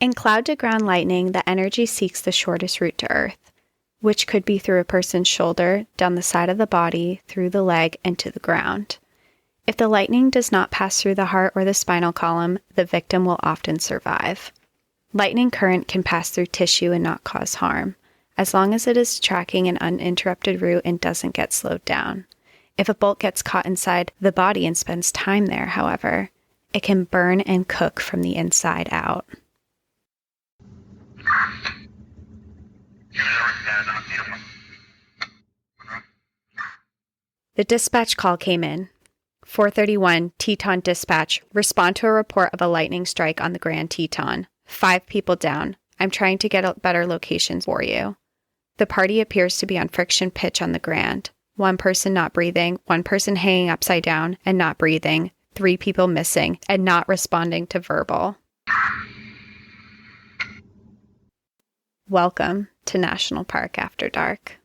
In cloud-to-ground lightning, the energy seeks the shortest route to Earth, which could be through a person's shoulder, down the side of the body, through the leg, and to the ground. If the lightning does not pass through the heart or the spinal column, the victim will often survive. Lightning current can pass through tissue and not cause harm, as long as it is tracking an uninterrupted route and doesn't get slowed down. If a bolt gets caught inside the body and spends time there, however, it can burn and cook from the inside out. The dispatch call came in. 431 Teton Dispatch. Respond to a report of a lightning strike on the Grand Teton. 5 people down. I'm trying to get better locations for you. The party appears to be on friction pitch on the Grand. 1 person not breathing, 1 person hanging upside down and not breathing, 3 people missing and not responding to verbal. Welcome to National Park After Dark.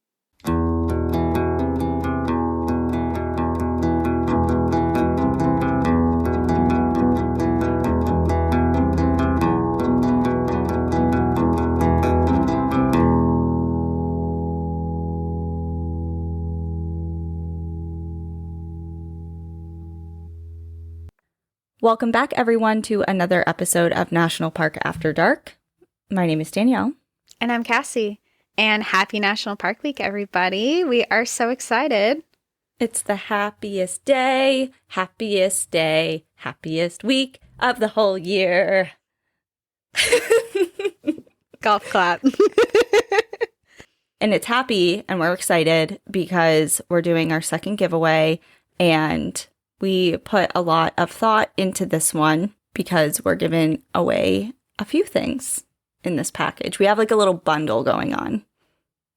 Welcome back, everyone, to another episode of National Park After Dark. My name is Danielle. And I'm Cassie. And happy National Park Week, everybody. We are so excited. It's the happiest day, happiest week of the whole year. Golf clap. And it's happy, and we're excited because we're doing our second giveaway, and we put a lot of thought into this one because we're giving away a few things in this package. We have like a little bundle going on.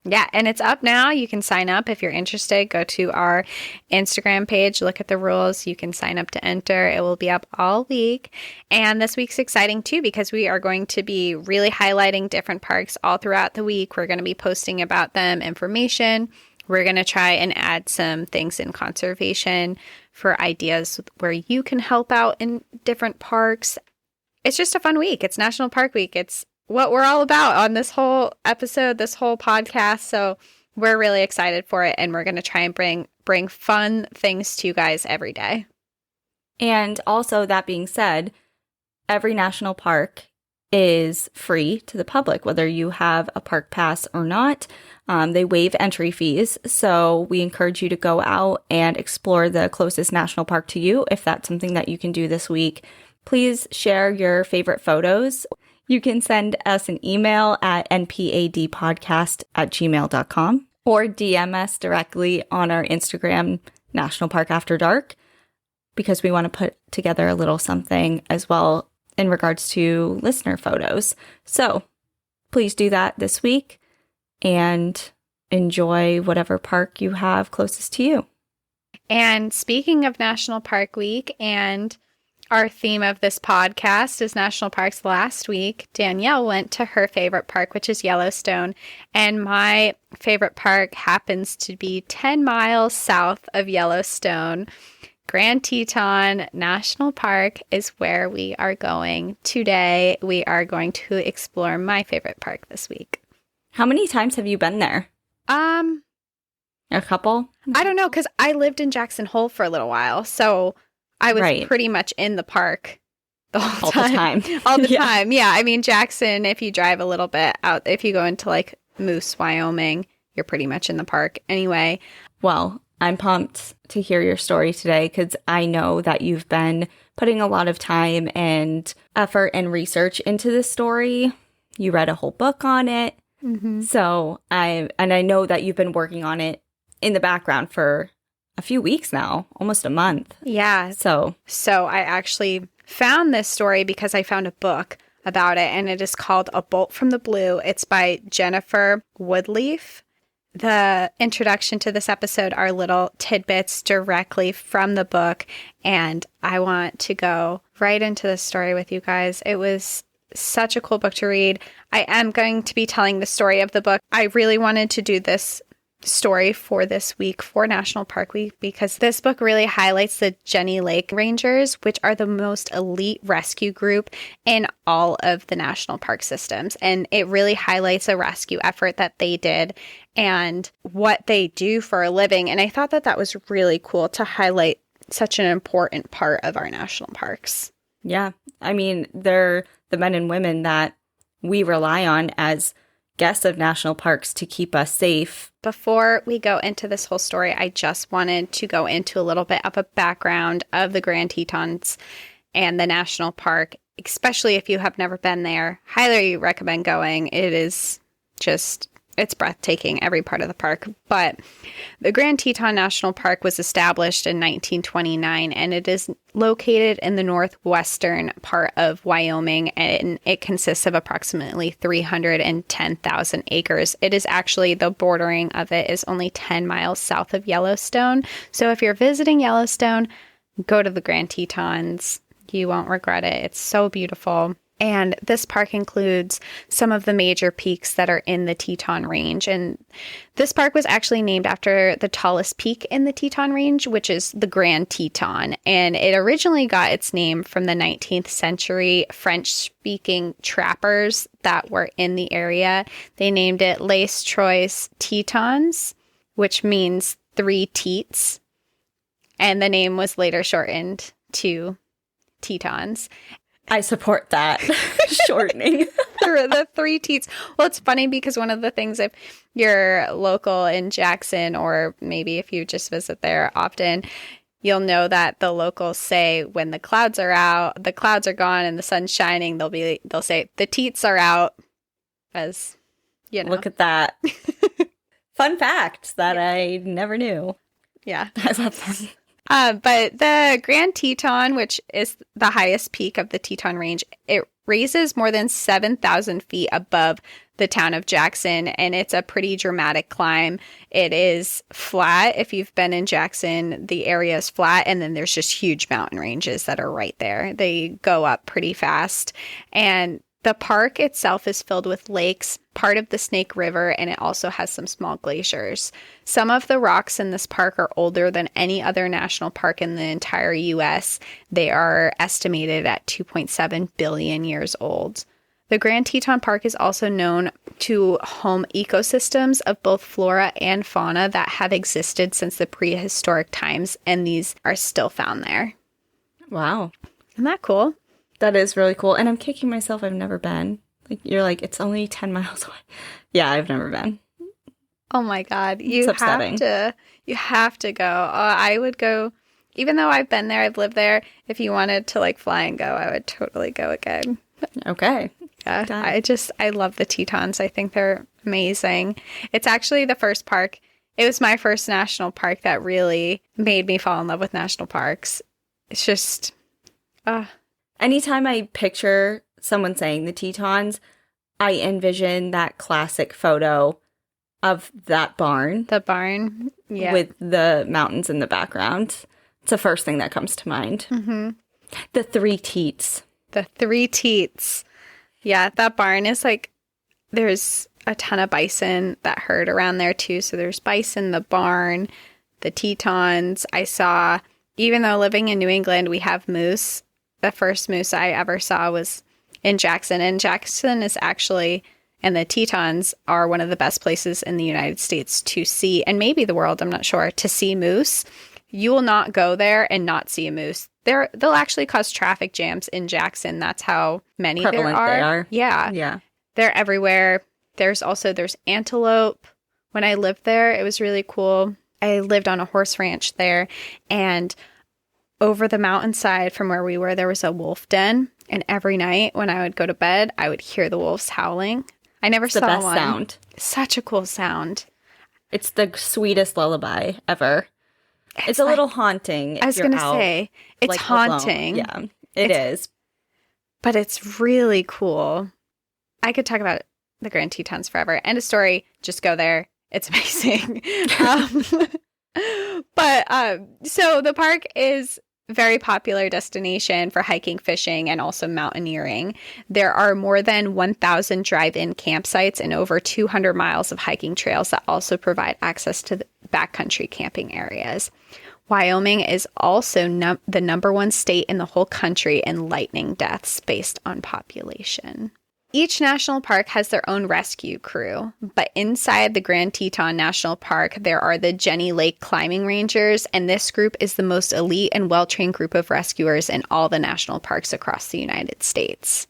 Yeah, and it's up now. You can sign up if you're interested. Go to our Instagram page, look at the rules. You can sign up to enter. It will be up all week. And this week's exciting too because we are going to be really highlighting different parks all throughout the week. We're going to be posting about them, information. We're going to try and add some things in conservation for ideas where you can help out in different parks. It's just a fun week. It's National Park Week. It's what we're all about on this whole episode, this whole podcast. So we're really excited for it, and we're going to try and bring fun things to you guys every day. And also, that being said, every national park is free to the public, whether you have a park pass or not. They waive entry fees, so we encourage you to go out and explore the closest national park to you. If that's something that you can do this week, please share your favorite photos. You can send us an email at npadpodcast@gmail.com or DM us directly on our Instagram, National Park After Dark, because we want to put together a little something as well in regards to listener photos. So please do that this week and enjoy whatever park you have closest to you. And speaking of National Park Week, and our theme of this podcast is national parks, last week, Danielle went to her favorite park, which is Yellowstone. And my favorite park happens to be 10 miles south of Yellowstone. Grand Teton National Park is where we are going today. We are going to explore my favorite park this week. How many times have you been there? A couple? I don't know, because I lived in Jackson Hole for a little while, so I was pretty much in the park the whole time. All the time. Yeah, I mean, Jackson, if you drive a little bit out, if you go into like Moose, Wyoming, you're pretty much in the park anyway. Well, I'm pumped to hear your story today because I know that you've been putting a lot of time and effort and research into this story. You read a whole book on it. Mm-hmm. So I know that you've been working on it in the background for a few weeks now, almost a month. Yeah. So I actually found this story because I found a book about it, and it is called A Bolt from the Blue. It's by Jennifer Woodlief. The introduction to this episode are little tidbits directly from the book, and I want to go right into the story with you guys. It was such a cool book to read. I am going to be telling the story of the book. I really wanted to do this story for this week for National Park Week because this book really highlights the Jenny Lake Rangers, which are the most elite rescue group in all of the national park systems. And it really highlights a rescue effort that they did and what they do for a living. And I thought that was really cool to highlight such an important part of our national parks. Yeah. I mean, they're the men and women that we rely on as guests of national parks to keep us safe. Before we go into this whole story, I just wanted to go into a little bit of a background of the Grand Tetons and the national park, especially if you have never been there. Highly recommend going. It is just, it's breathtaking, every part of the park. But the Grand Teton National Park was established in 1929, and it is located in the northwestern part of Wyoming, and it consists of approximately 310,000 acres. It is actually, the bordering of it is only 10 miles south of Yellowstone. So if you're visiting Yellowstone, go to the Grand Tetons. You won't regret it. It's so beautiful. And this park includes some of the major peaks that are in the Teton Range. And this park was actually named after the tallest peak in the Teton Range, which is the Grand Teton. And it originally got its name from the 19th century French-speaking trappers that were in the area. They named it Les Trois Tetons, which means 3 teats. And the name was later shortened to Tetons. I support that shortening. The 3 teats. Well, it's funny because one of the things, if you're local in Jackson, or maybe if you just visit there often, you'll know that the locals say when the clouds are out, the clouds are gone and the sun's shining, they'll say the teats are out, as you know. Look at that. Fun fact that I never knew. Yeah. I love that. But the Grand Teton, which is the highest peak of the Teton Range, it raises more than 7,000 feet above the town of Jackson, and it's a pretty dramatic climb. It is flat. If you've been in Jackson, the area is flat, and then there's just huge mountain ranges that are right there. They go up pretty fast, and the park itself is filled with lakes, part of the Snake River, and it also has some small glaciers. Some of the rocks in this park are older than any other national park in the entire U.S. They are estimated at 2.7 billion years old. The Grand Teton Park is also known to home ecosystems of both flora and fauna that have existed since the prehistoric times, and these are still found there. Wow. Isn't that cool? That is really cool. And I'm kicking myself. I've never been. Like, you're like, it's only 10 miles away. Yeah, I've never been. Oh my God. It's upsetting. You have to go. I would go, even though I've been there, I've lived there. If you wanted to like fly and go, I would totally go again. Okay. Yeah. Done. I love the Tetons. I think they're amazing. It's actually the first park. It was my first national park that really made me fall in love with national parks. It's just, anytime I picture someone saying the Tetons, I envision that classic photo of that barn. The barn. Yeah. With the mountains in the background. It's the first thing that comes to mind. Mm-hmm. The 3 teats. The 3 teats. Yeah, that barn is like, there's a ton of bison that herd around there too. So there's bison, the barn, the Tetons. I saw, even though living in New England, we have moose. The first moose I ever saw was in Jackson. And Jackson is actually, and the Tetons are one of the best places in the United States to see, and maybe the world, I'm not sure, to see moose. You will not go there and not see a moose. They'll actually cause traffic jams in Jackson. That's how many Prevalent there are. they are. Yeah. Yeah. They're everywhere. There's antelope. When I lived there, it was really cool. I lived on a horse ranch there, and over the mountainside from where we were, there was a wolf den. And every night when I would go to bed, I would hear the wolves howling. I never saw one. The best sound. Such a cool sound. It's the sweetest lullaby ever. It's a little haunting. I was going to say, it's like, haunting. Alone. Yeah, it is. But it's really cool. I could talk about the Grand Tetons forever. End of story. Just go there. It's amazing. So the park is very popular destination for hiking, fishing, and also mountaineering. There are more than 1,000 drive-in campsites and over 200 miles of hiking trails that also provide access to the backcountry camping areas. Wyoming is also the number one state in the whole country in lightning deaths based on population. Each national park has their own rescue crew, but inside the Grand Teton National Park, there are the Jenny Lake Climbing Rangers, and this group is the most elite and well-trained group of rescuers in all the national parks across the United States.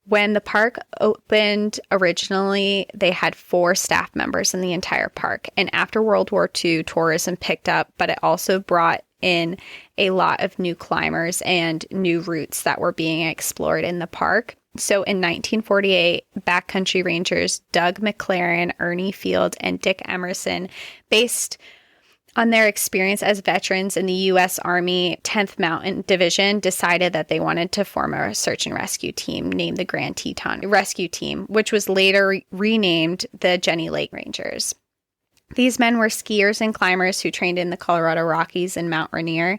When the park opened originally, they had 4 staff members in the entire park, and after World War II, tourism picked up, but it also brought in a lot of new climbers and new routes that were being explored in the park. So in 1948, backcountry rangers Doug McLaren, Ernie Field, and Dick Emerson, based on their experience as veterans in the U.S. Army 10th Mountain Division, decided that they wanted to form a search and rescue team named the Grand Teton Rescue Team, which was later renamed the Jenny Lake Rangers. These men were skiers and climbers who trained in the Colorado Rockies and Mount Rainier,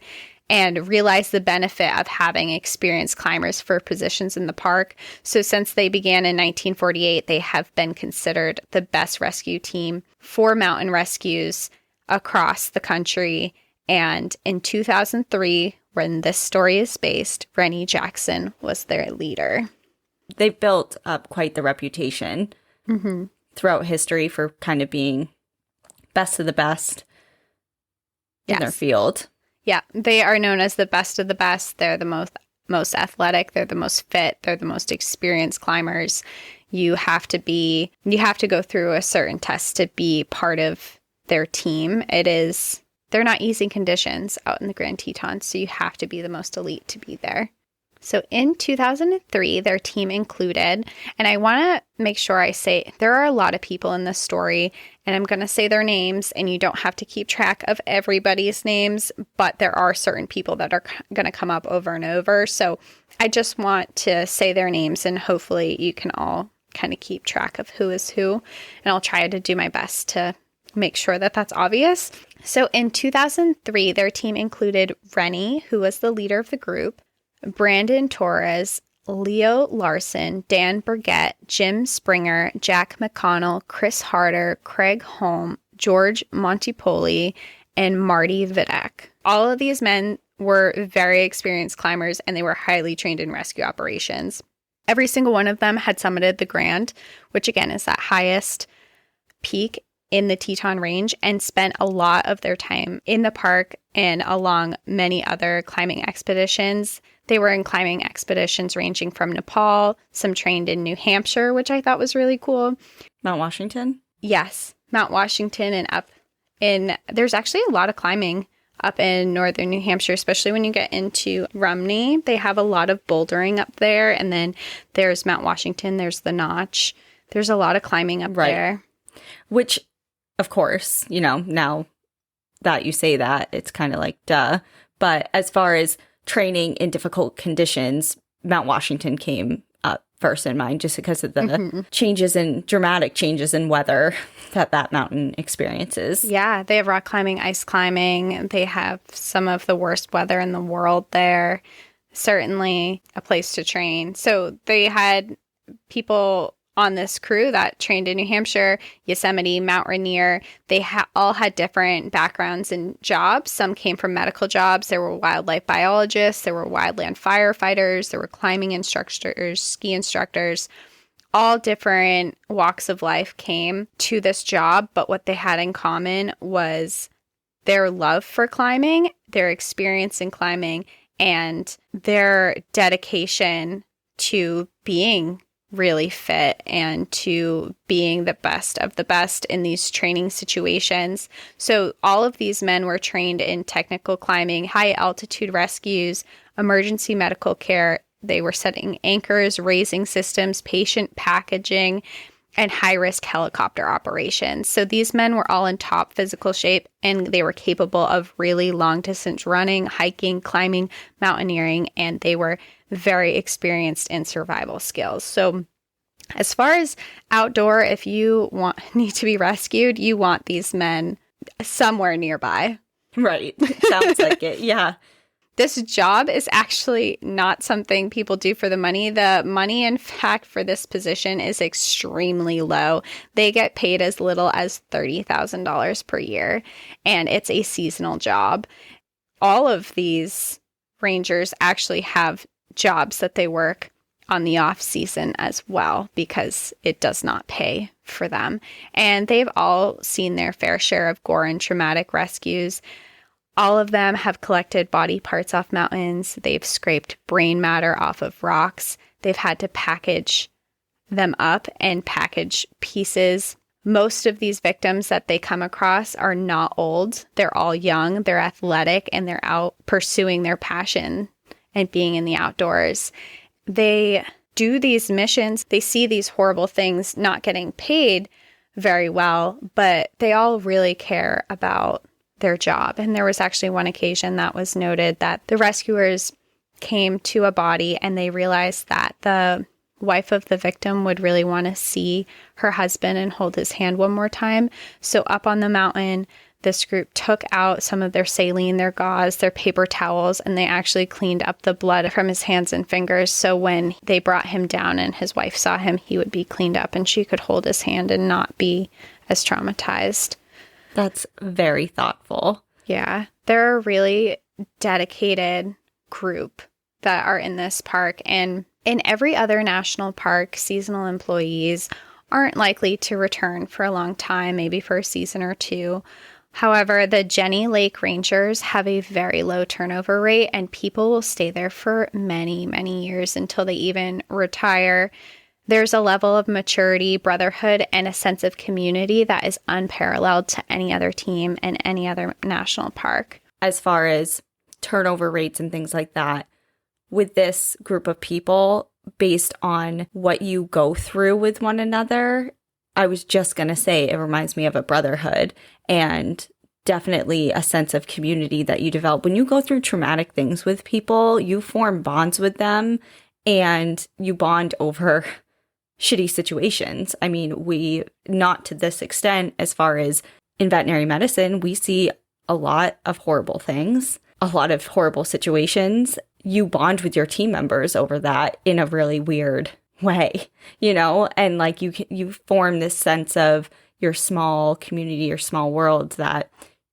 and realized the benefit of having experienced climbers for positions in the park. So since they began in 1948, they have been considered the best rescue team for mountain rescues across the country. And in 2003, when this story is based, Rennie Jackson was their leader. They've built up quite the reputation throughout history for kind of being best of the best in their field. Yeah, they are known as the best of the best. They're the most athletic. They're the most fit. They're the most experienced climbers. You have to go through a certain test to be part of their team. They're not easy conditions out in the Grand Teton, so you have to be the most elite to be there. So in 2003, their team included, and I want to make sure I say there are a lot of people in this story, and I'm going to say their names, and you don't have to keep track of everybody's names, but there are certain people that are going to come up over and over. So I just want to say their names, and hopefully you can all kind of keep track of who is who, and I'll try to do my best to make sure that that's obvious. So in 2003, their team included Rennie, who was the leader of the group, Brandon Torres, Leo Larson, Dan Burgett, Jim Springer, Jack McConnell, Chris Harder, Craig Holm, George Montipoli, and Marty Videk. All of these men were very experienced climbers, and they were highly trained in rescue operations. Every single one of them had summited the Grand, which again is that highest peak in the Teton Range, and spent a lot of their time in the park and along many other climbing expeditions. They were in climbing expeditions ranging from Nepal, some trained in New Hampshire, which I thought was really cool. Mount Washington? Yes, Mount Washington, and there's actually a lot of climbing up in northern New Hampshire, especially when you get into Rumney. They have a lot of bouldering up there, and then there's Mount Washington, there's the Notch. There's a lot of climbing up there. Which, of course, now that you say that, it's kind of like, duh. But as far as training in difficult conditions, Mount Washington came up first in mind just because of the dramatic changes in weather that mountain experiences. Yeah, they have rock climbing, ice climbing. They have some of the worst weather in the world there. Certainly a place to train. So they had people on this crew that trained in New Hampshire, Yosemite, Mount Rainier. They all had different backgrounds and jobs. Some came from medical jobs. There were wildlife biologists. There were wildland firefighters. There were climbing instructors, ski instructors. All different walks of life came to this job, but what they had in common was their love for climbing, their experience in climbing, and their dedication to being really fit and to being the best of the best in these training situations. So all of these men were trained in technical climbing, high altitude rescues, emergency medical care. They were setting anchors, raising systems, patient packaging, and high-risk helicopter operations. So these men were all in top physical shape, and they were capable of really long-distance running, hiking, climbing, mountaineering, and they were very experienced in survival skills. So as far as outdoor, if you need to be rescued, you want these men somewhere nearby. Right. Sounds like it. Yeah. This job is actually not something people do for the money. The money, in fact, for this position is extremely low. They get paid as little as $30,000 per year, and it's a seasonal job. All of these rangers actually have jobs that they work on the off season as well because it does not pay for them. And they've all seen their fair share of gore and traumatic rescues. All of them have collected body parts off mountains. They've scraped brain matter off of rocks. They've had to package them up and package pieces. Most of these victims that they come across are not old. They're all young, they're athletic, and they're out pursuing their passion and being in the outdoors. They do these missions. They see these horrible things, not getting paid very well, but they all really care about their job. And there was actually one occasion that was noted that the rescuers came to a body and they realized that the wife of the victim would really want to see her husband and hold his hand one more time. So up on the mountain, this group took out some of their saline, their gauze, their paper towels, and they actually cleaned up the blood from his hands and fingers. So when they brought him down and his wife saw him, he would be cleaned up and she could hold his hand and not be as traumatized. That's very thoughtful. Yeah. They're a really dedicated group that are in this park. And in every other national park, seasonal employees aren't likely to return for a long time, maybe for a season or two. However, the Jenny Lake Rangers have a very low turnover rate, and people will stay there for many, many years until they even retire. There's a level of maturity, brotherhood, and a sense of community that is unparalleled to any other team in any other national park. As far as turnover rates and things like that, with this group of people, based on what you go through with one another, I was just going to say it reminds me of a brotherhood and definitely a sense of community that you develop. When you go through traumatic things with people, you form bonds with them and you bond over shitty situations. I mean, we, not to this extent, as far as in veterinary medicine, we see a lot of horrible things, a lot of horrible situations. You bond with your team members over that in a really weird way, you know, and like you form this sense of your small community, your small world that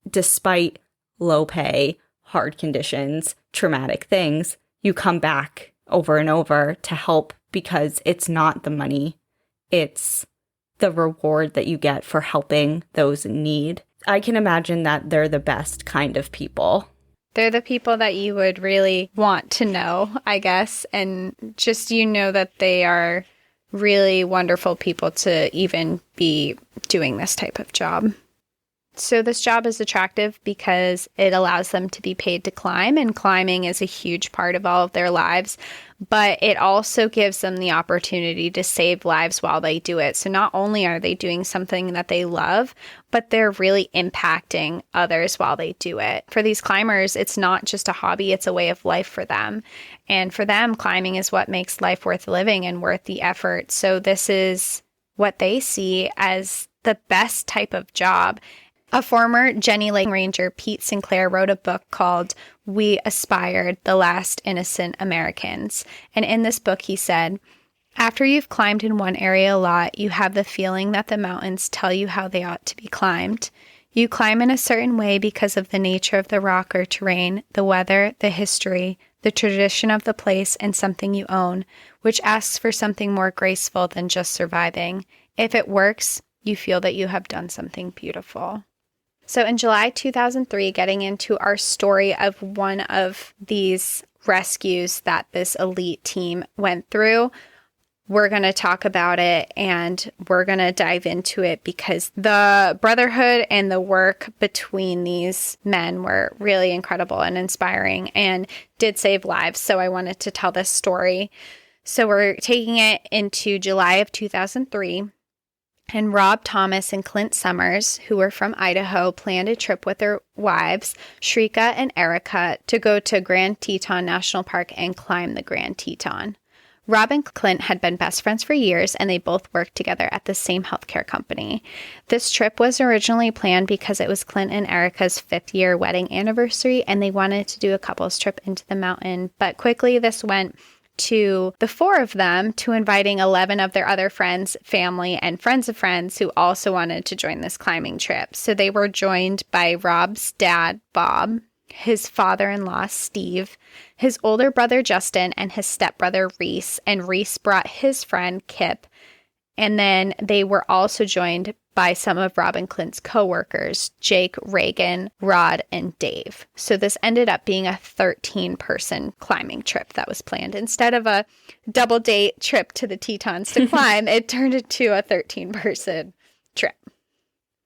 despite low pay, hard conditions, traumatic things, you come back over and over to help because it's not the money, it's the reward that you get for helping those in need. I can imagine that they're the best kind of people. They're the people that you would really want to know, I guess, and just that they are really wonderful people to even be doing this type of job. So this job is attractive because it allows them to be paid to climb, and climbing is a huge part of all of their lives, but it also gives them the opportunity to save lives while they do it. So not only are they doing something that they love, but they're really impacting others while they do it. For these climbers, it's not just a hobby, it's a way of life for them. And for them, climbing is what makes life worth living and worth the effort. So this is what they see as the best type of job. A former Jenny Lake Ranger, Pete Sinclair, wrote a book called We Aspired, The Last Innocent Americans. And in this book, he said, after you've climbed in one area a lot, you have the feeling that the mountains tell you how they ought to be climbed. You climb in a certain way because of the nature of the rock or terrain, the weather, the history, the tradition of the place, and something you own, which asks for something more graceful than just surviving. If it works, you feel that you have done something beautiful. So in July 2003, getting into our story of one of these rescues that this elite team went through, we're going to talk about it and we're going to dive into it because the brotherhood and the work between these men were really incredible and inspiring and did save lives. So I wanted to tell this story. So we're taking it into July of 2003. And Rob Thomas and Clint Summers, who were from Idaho, planned a trip with their wives, Shrika and Erica, to go to Grand Teton National Park and climb the Grand Teton. Rob and Clint had been best friends for years, and they both worked together at the same healthcare company. This trip was originally planned because it was Clint and Erica's 5th-year wedding anniversary, and they wanted to do a couple's trip into the mountain. But quickly, this went to the 4 of them to inviting 11 of their other friends, family, and friends of friends who also wanted to join this climbing trip. So they were joined by Rob's dad, Bob, his father-in-law, Steve, his older brother, Justin, and his stepbrother, Reese. And Reese brought his friend, Kip. And then they were also joined by some of Rob and Clint's co-workers, Jake, Reagan, Rod, and Dave. So this ended up being a 13-person climbing trip that was planned. Instead of a double date trip to the Tetons to climb, it turned into a 13-person trip.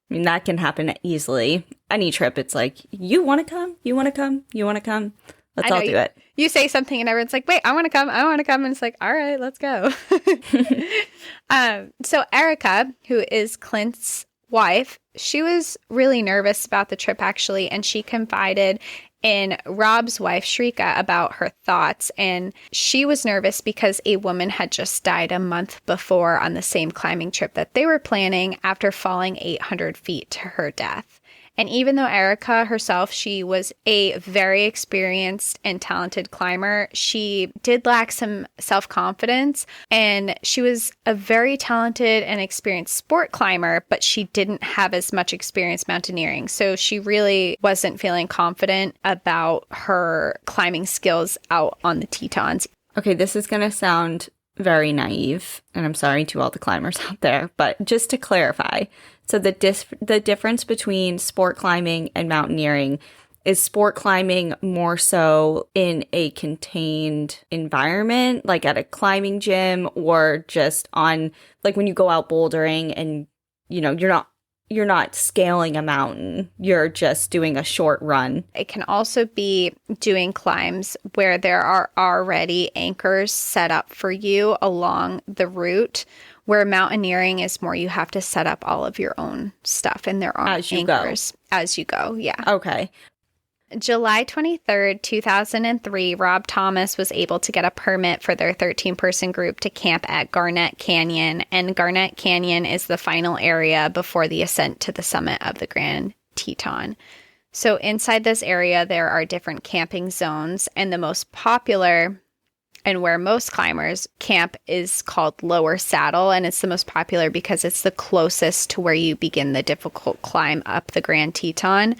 I mean, that can happen easily. Any trip, it's like, you want to come? You want to come? You want to come? Let's all do it. You say something and everyone's like, wait, I want to come. I want to come. And it's like, all right, let's go. So Erica, who is Clint's wife, she was really nervous about the trip, actually. And she confided in Rob's wife, Shrika, about her thoughts. And she was nervous because a woman had just died a month before on the same climbing trip that they were planning after falling 800 feet to her death. And even though Erica herself, she was a very experienced and talented climber, she did lack some self-confidence, and she was a very talented and experienced sport climber, but she didn't have as much experience mountaineering. So she really wasn't feeling confident about her climbing skills out on the Tetons. Okay, this is going to sound very naive, and I'm sorry to all the climbers out there, but just to clarify, so the difference between sport climbing and mountaineering is sport climbing more so in a contained environment, like at a climbing gym, or just on, like when you go out bouldering and, you know, you're not scaling a mountain, you're just doing a short run. It can also be doing climbs where there are already anchors set up for you along the route, where mountaineering is more you have to set up all of your own stuff and there aren't anchors as you go. Yeah. Okay. July 23rd, 2003, Rob Thomas was able to get a permit for their 13-person group to camp at Garnet Canyon, and Garnet Canyon is the final area before the ascent to the summit of the Grand Teton. So inside this area, there are different camping zones, and the most popular and where most climbers camp is called Lower Saddle, and it's the most popular because it's the closest to where you begin the difficult climb up the Grand Teton.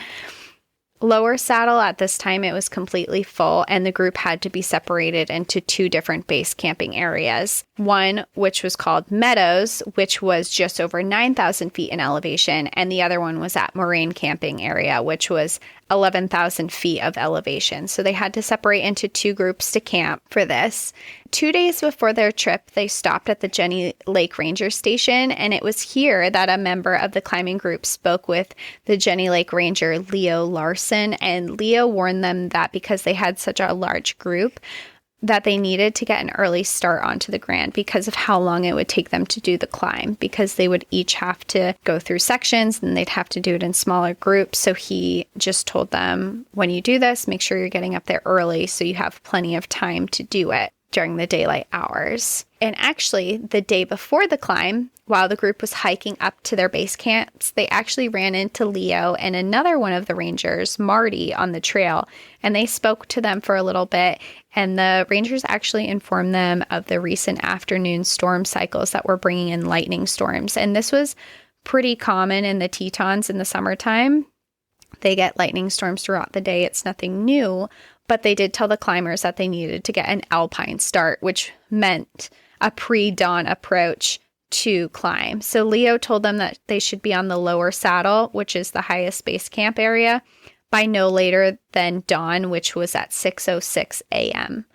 Lower Saddle, at this time, it was completely full, and the group had to be separated into 2 different base camping areas. One, which was called Meadows, which was just over 9,000 feet in elevation, and the other one was at Moraine Camping Area, which was 11,000 feet of elevation. So they had to separate into 2 groups to camp for this. 2 days before their trip, they stopped at the Jenny Lake Ranger Station, and it was here that a member of the climbing group spoke with the Jenny Lake Ranger, Leo Larson, and Leo warned them that because they had such a large group, that they needed to get an early start onto the Grand because of how long it would take them to do the climb, because they would each have to go through sections and they'd have to do it in smaller groups. So he just told them, when you do this, make sure you're getting up there early so you have plenty of time to do it during the daylight hours. And actually, the day before the climb, while the group was hiking up to their base camps, they actually ran into Leo and another one of the rangers, Marty, on the trail, and they spoke to them for a little bit, and the rangers actually informed them of the recent afternoon storm cycles that were bringing in lightning storms. And this was pretty common in the Tetons in the summertime. They get lightning storms throughout the day. It's nothing new. But they did tell the climbers that they needed to get an alpine start, which meant a pre-dawn approach to climb. So Leo told them that they should be on the Lower Saddle, which is the highest base camp area, by no later than dawn, which was at 6:06 a.m.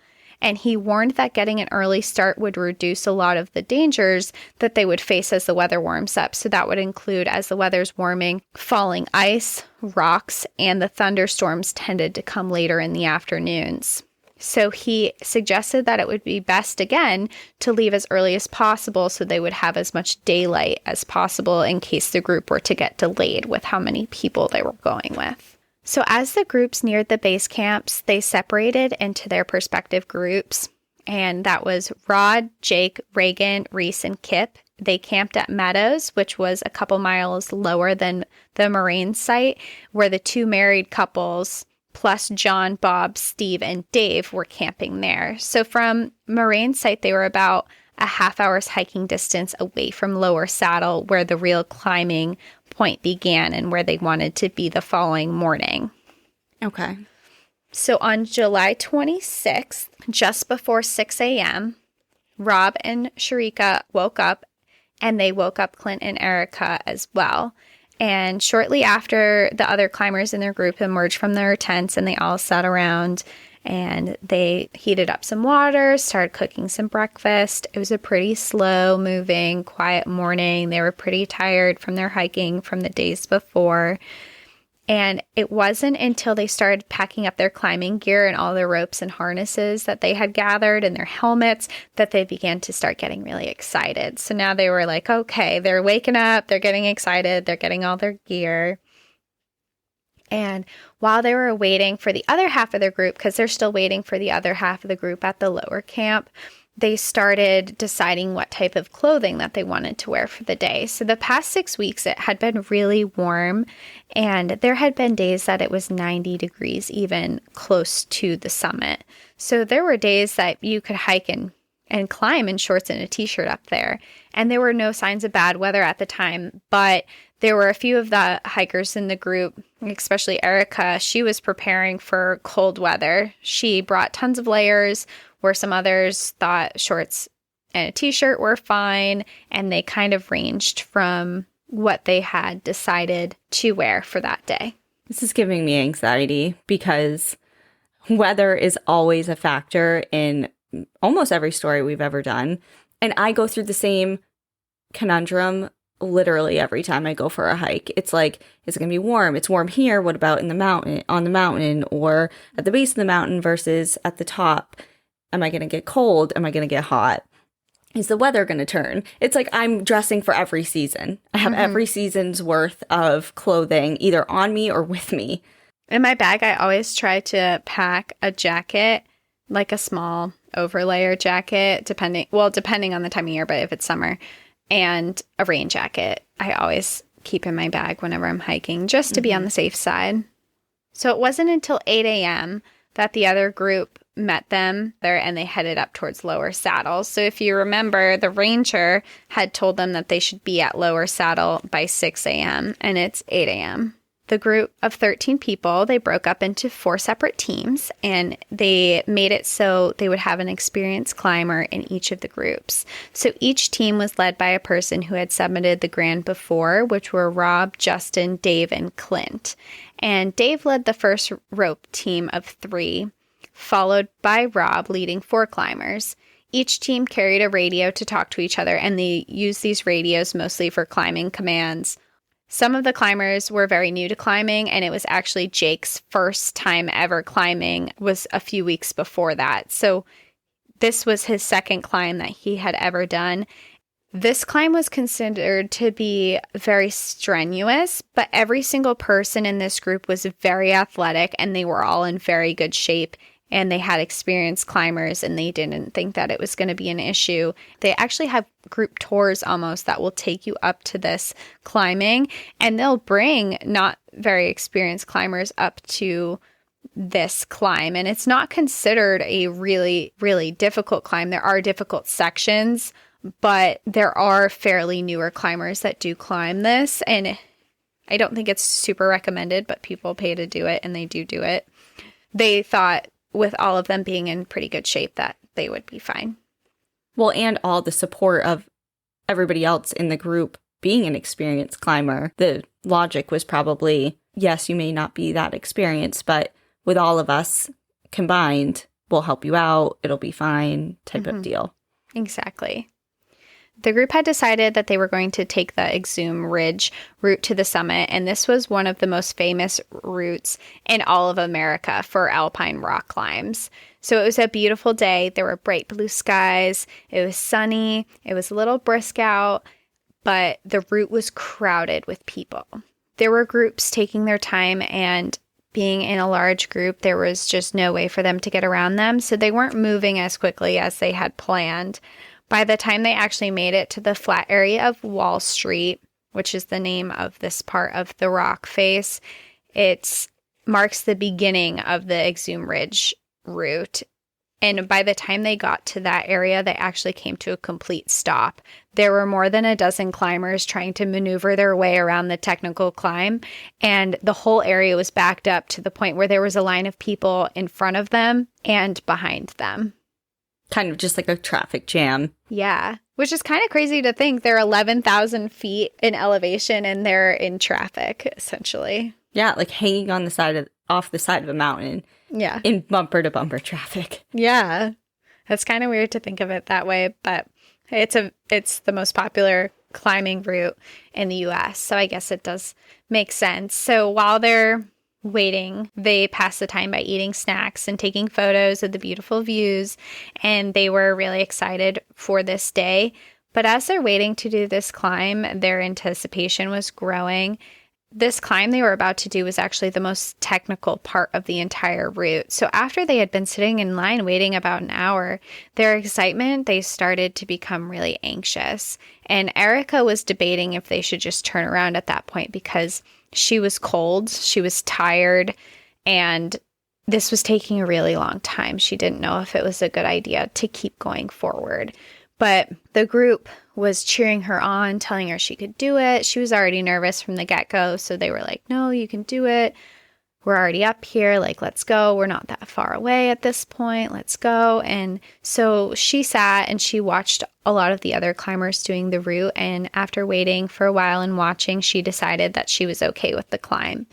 And he warned that getting an early start would reduce a lot of the dangers that they would face as the weather warms up. So that would include, as the weather's warming, falling ice, rocks, and the thunderstorms tended to come later in the afternoons. So he suggested that it would be best, again, to leave as early as possible so they would have as much daylight as possible in case the group were to get delayed with how many people they were going with. So as the groups neared the base camps, they separated into their respective groups, And that was Rod, Jake, Reagan, Reese, and Kip. They camped at Meadows, which was a couple miles lower than the Moraine site, where the two married couples, plus John, Bob, Steve, and Dave, were camping there. So from Moraine site, they were about a half-hour's hiking distance away from Lower Saddle, where the real climbing point began and where they wanted to be the following morning. Okay. So on July 26th, just before 6 a.m., Rob and Sharika woke up, and they woke up Clint and Erica as well. And shortly after, the other climbers in their group emerged from their tents, and they all sat around, and they heated up some water, started cooking some breakfast. It was a pretty slow-moving, quiet morning. They were pretty tired from their hiking from the days before. And it wasn't until they started packing up their climbing gear and all their ropes and harnesses that they had gathered and their helmets that they began to start getting really excited. So now they were like, okay, they're waking up, they're getting excited, they're getting all their gear. And while they were waiting for the other half of their group, because they're still waiting for the other half of the group at the lower camp, they started deciding what type of clothing that they wanted to wear for the day. So the past 6 weeks, it had been really warm, and there had been days that it was 90 degrees, even close to the summit. So there were days that you could hike and climb in shorts and a t-shirt up there. And there were no signs of bad weather at the time, but there were a few of the hikers in the group, especially Erica. She was preparing for cold weather. She brought tons of layers, where some others thought shorts and a t-shirt were fine, and they kind of ranged from what they had decided to wear for that day. This is giving me anxiety because weather is always a factor in almost every story we've ever done. And I go through the same conundrum literally every time I go for a hike. It's like, is it going to be warm? It's warm here. What about in the mountain, on the mountain, or at the base of the mountain versus at the top? Am I going to get cold? Am I going to get hot? Is the weather going to turn? It's like I'm dressing for every season. I have every season's worth of clothing either on me or with me. In my bag, I always try to pack a jacket, like a small overlayer jacket, depending on the time of year, but if it's summer, and a rain jacket. I always keep in my bag whenever I'm hiking, just to be on the safe side. So it wasn't until 8 a.m. that the other group met them there, and they headed up towards Lower Saddle. So if you remember, the ranger had told them that they should be at Lower Saddle by 6 a.m., and it's 8 a.m. The group of 13 people, they broke up into 4 separate teams, and they made it so they would have an experienced climber in each of the groups. So each team was led by a person who had summited the Grand before, which were Rob, Justin, Dave, and Clint. And Dave led the first rope team of 3, followed by Rob leading 4 climbers. Each team carried a radio to talk to each other, and they used these radios mostly for climbing commands. Some of the climbers were very new to climbing, and it was actually Jake's first time ever climbing was a few weeks before that. So this was his second climb that he had ever done. This climb was considered to be very strenuous, but every single person in this group was very athletic, and they were all in very good shape, and they had experienced climbers, and they didn't think that it was going to be an issue. They actually have group tours almost that will take you up to this climbing, and they'll bring not very experienced climbers up to this climb. And it's not considered a really, really difficult climb. There are difficult sections, but there are fairly newer climbers that do climb this. And I don't think it's super recommended, but people pay to do it, and they do it. They thought with all of them being in pretty good shape that they would be fine. Well, and all the support of everybody else in the group being an experienced climber, the logic was probably, yes, you may not be that experienced, but with all of us combined, we'll help you out, it'll be fine type of deal. Exactly. The group had decided that they were going to take the Exhume Ridge route to the summit, and this was one of the most famous routes in all of America for alpine rock climbs. So it was a beautiful day. There were bright blue skies. It was sunny. It was a little brisk out, but the route was crowded with people. There were groups taking their time and being in a large group, there was just no way for them to get around them. So they weren't moving as quickly as they had planned. By the time they actually made it to the flat area of Wall Street, which is the name of this part of the rock face, it marks the beginning of the Exhume Ridge route. And by the time they got to that area, they actually came to a complete stop. There were more than a dozen climbers trying to maneuver their way around the technical climb, and the whole area was backed up to the point where there was a line of people in front of them and behind them. Kind of just like a traffic jam. Yeah, which is kind of crazy to think. They're 11,000 feet in elevation and they're in traffic, essentially. Yeah, like hanging on the side of off the side of a mountain. Yeah. In bumper to bumper traffic. Yeah. That's kind of weird to think of it that way, but it's the most popular climbing route in the US, so I guess it does make sense. So while they're waiting, they pass the time by eating snacks and taking photos of the beautiful views, and they were really excited for this day. But as they're waiting to do this climb, their anticipation was growing. This climb they were about to do was actually the most technical part of the entire route. So after they had been sitting in line waiting about an hour, their excitement, they started to become really anxious. And Erica was debating if they should just turn around at that point because she was cold, she was tired, and this was taking a really long time. She didn't know if it was a good idea to keep going forward. But the group was cheering her on, telling her she could do it. She was already nervous from the get-go, so they were like, no, you can do it. We're already up here. Like, let's go. We're not that far away at this point. Let's go. And so she sat and she watched a lot of the other climbers doing the route. And after waiting for a while and watching, she decided that she was okay with the climb.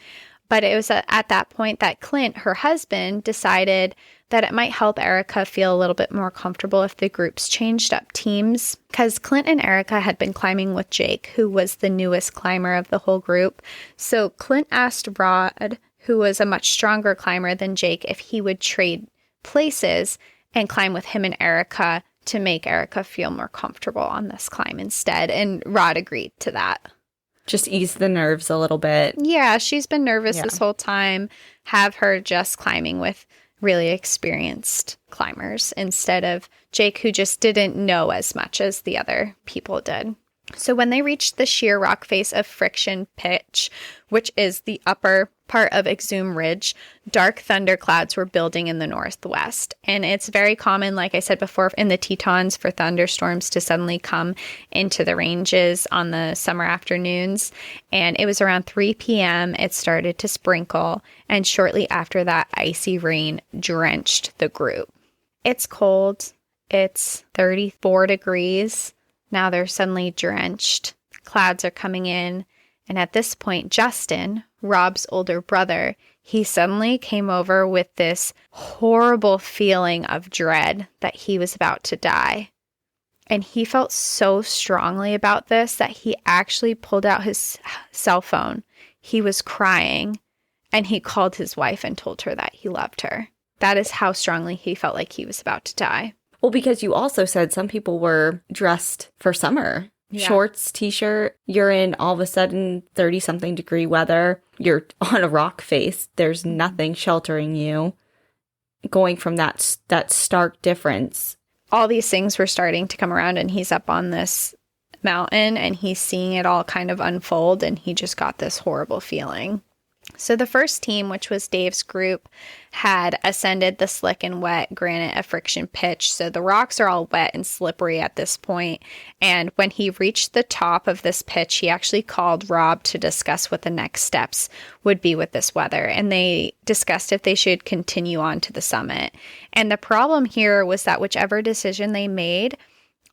But it was at that point that Clint, her husband, decided that it might help Erica feel a little bit more comfortable if the groups changed up teams, because Clint and Erica had been climbing with Jake, who was the newest climber of the whole group. So Clint asked Rod, who was a much stronger climber than Jake, if he would trade places and climb with him and Erica to make Erica feel more comfortable on this climb instead. And Rod agreed to that. Just ease the nerves a little bit. Yeah, she's been nervous this whole time. Have her just climbing with really experienced climbers instead of Jake, who just didn't know as much as the other people did. So when they reached the sheer rock face of Friction Pitch, which is the upper part of Exhume Ridge, dark thunder clouds were building in the northwest. And it's very common, like I said before, in the Tetons for thunderstorms to suddenly come into the ranges on the summer afternoons. And it was around 3 p.m. It started to sprinkle. And shortly after that, icy rain drenched the group. It's cold. It's 34 degrees. Now they're suddenly drenched. Clouds are coming in. And at this point, Justin, Rob's older brother, he suddenly came over with this horrible feeling of dread that he was about to die. And he felt so strongly about this that he actually pulled out his cell phone. He was crying, and he called his wife and told her that he loved her. That is how strongly he felt like he was about to die. Well, because you also said some people were dressed for summer. Yeah. Shorts, t-shirt, you're in all of a sudden 30-something degree weather. You're on a rock face. There's nothing sheltering you. Going from that stark difference. All these things were starting to come around, and he's up on this mountain, and he's seeing it all kind of unfold, and he just got this horrible feeling. So the first team, which was Dave's group, had ascended the slick and wet granite of Friction Pitch. So the rocks are all wet and slippery at this point. And when he reached the top of this pitch, he actually called Rob to discuss what the next steps would be with this weather. And they discussed if they should continue on to the summit. And the problem here was that whichever decision they made,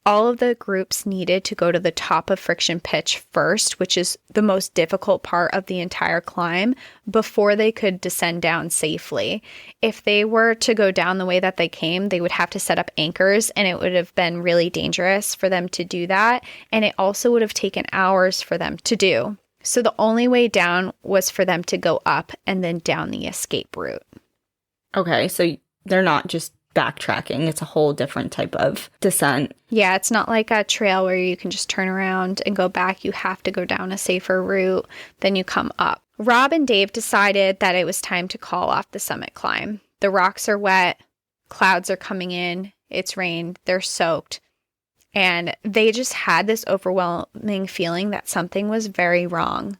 all of the groups needed to go to the top of Friction Pitch first, which is the most difficult part of the entire climb, before they could descend down safely. If they were to go down the way that they came, they would have to set up anchors, and it would have been really dangerous for them to do that. And it also would have taken hours for them to do. So the only way down was for them to go up and then down the escape route. Okay, so they're not just backtracking. It's a whole different type of descent. Yeah, it's not like a trail where you can just turn around and go back. You have to go down a safer route, then you come up. Rob and Dave decided that it was time to call off the summit climb. The rocks are wet, clouds are coming in, it's rained, they're soaked, and they just had this overwhelming feeling that something was very wrong.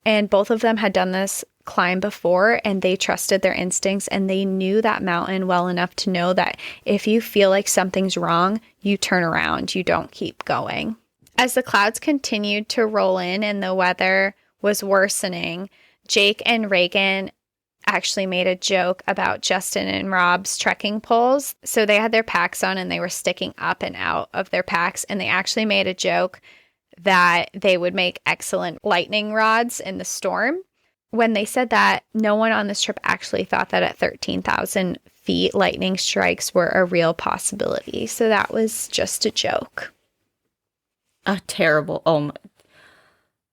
And both of them had done this climb before, and they trusted their instincts, and they knew that mountain well enough to know that if you feel like something's wrong, you turn around, you don't keep going. As the clouds continued to roll in and the weather was worsening, Jake and Reagan actually made a joke about Justin and Rob's trekking poles. So they had their packs on and they were sticking up and out of their packs, and they actually made a joke that they would make excellent lightning rods in the storm. When they said that, no one on this trip actually thought that at 13,000 feet, lightning strikes were a real possibility. So that was just a joke. A terrible,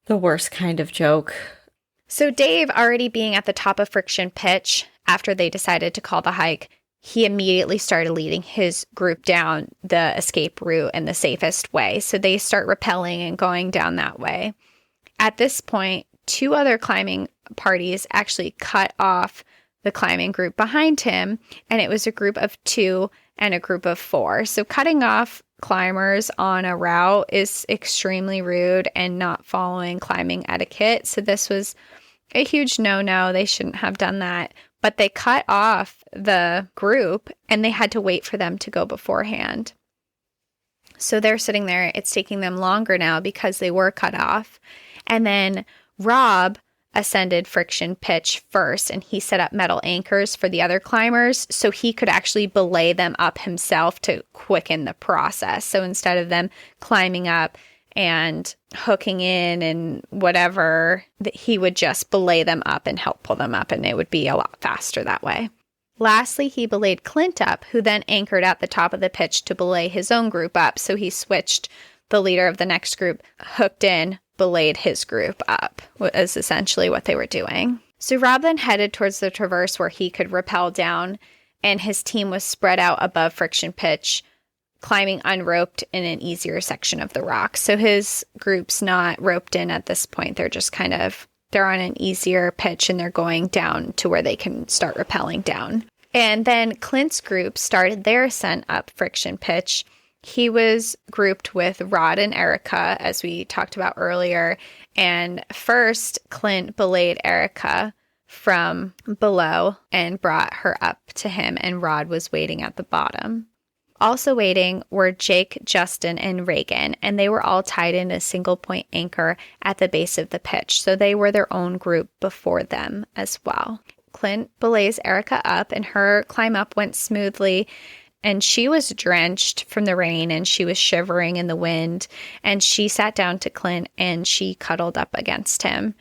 the worst kind of joke. So Dave, already being at the top of Friction Pitch after they decided to call the hike, he immediately started leading his group down the escape route in the safest way. So they start rappelling and going down that way. At this point, 2 other climbing parties actually cut off the climbing group behind him, and it was a group of 2 and a group of 4. So cutting off climbers on a route is extremely rude and not following climbing etiquette. So this was a huge no-no. They shouldn't have done that. But they cut off the group and they had to wait for them to go beforehand. So they're sitting there. It's taking them longer now because they were cut off. And then Rob ascended Friction Pitch first, and he set up metal anchors for the other climbers so he could actually belay them up himself to quicken the process. So instead of them climbing up and hooking in and whatever, he would just belay them up and help pull them up, and it would be a lot faster that way. Lastly, he belayed Clint up, who then anchored at the top of the pitch to belay his own group up. So he switched the leader of the next group, hooked in, belayed his group up, was essentially what they were doing. So Rob then headed towards the traverse where he could rappel down, and his team was spread out above Friction Pitch, climbing unroped in an easier section of the rock. So his group's not roped in at this point. They're just they're on an easier pitch and they're going down to where they can start rappelling down. And then Clint's group started their ascent up Friction Pitch. He was grouped with Rod and Erica, as we talked about earlier. And first, Clint belayed Erica from below and brought her up to him, and Rod was waiting at the bottom. Also waiting were Jake, Justin, and Reagan, and they were all tied in a single point anchor at the base of the pitch, so they were their own group before them as well. Clint belays Erica up, and her climb up went smoothly, and she was drenched from the rain, and she was shivering in the wind, and she sat down to Clint, and she cuddled up against him.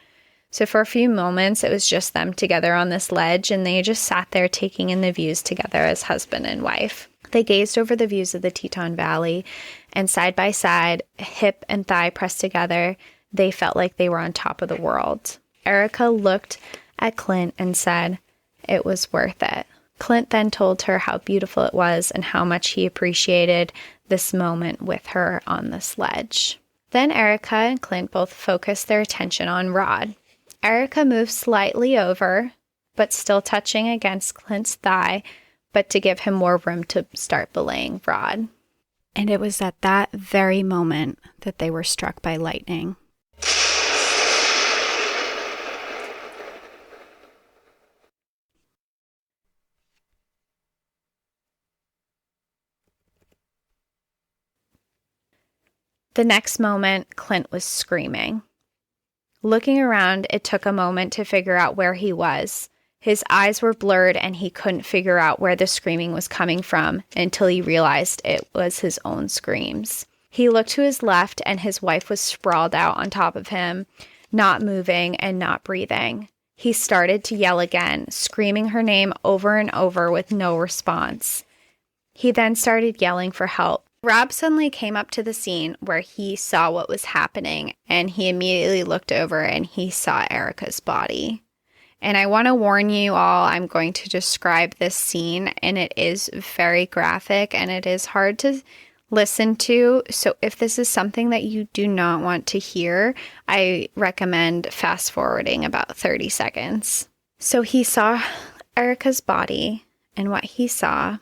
So for a few moments, it was just them together on this ledge, and they just sat there taking in the views together as husband and wife. They gazed over the views of the Teton Valley, and side by side, hip and thigh pressed together, they felt like they were on top of the world. Erica looked at Clint and said, "It was worth it." Clint then told her how beautiful it was and how much he appreciated this moment with her on this ledge. Then Erica and Clint both focused their attention on Rod. Erica moved slightly over, but still touching against Clint's thigh, but to give him more room to start belaying Rod. And it was at that very moment that they were struck by lightning. The next moment, Clint was screaming. Looking around, it took a moment to figure out where he was. His eyes were blurred and he couldn't figure out where the screaming was coming from until he realized it was his own screams. He looked to his left and his wife was sprawled out on top of him, not moving and not breathing. He started to yell again, screaming her name over and over with no response. He then started yelling for help. Rob suddenly came up to the scene where he saw what was happening, and he immediately looked over and he saw Erica's body. And I want to warn you all, I'm going to describe this scene, and it is very graphic, and it is hard to listen to. So if this is something that you do not want to hear, I recommend fast forwarding about 30 seconds. So he saw Erica's body, and what he saw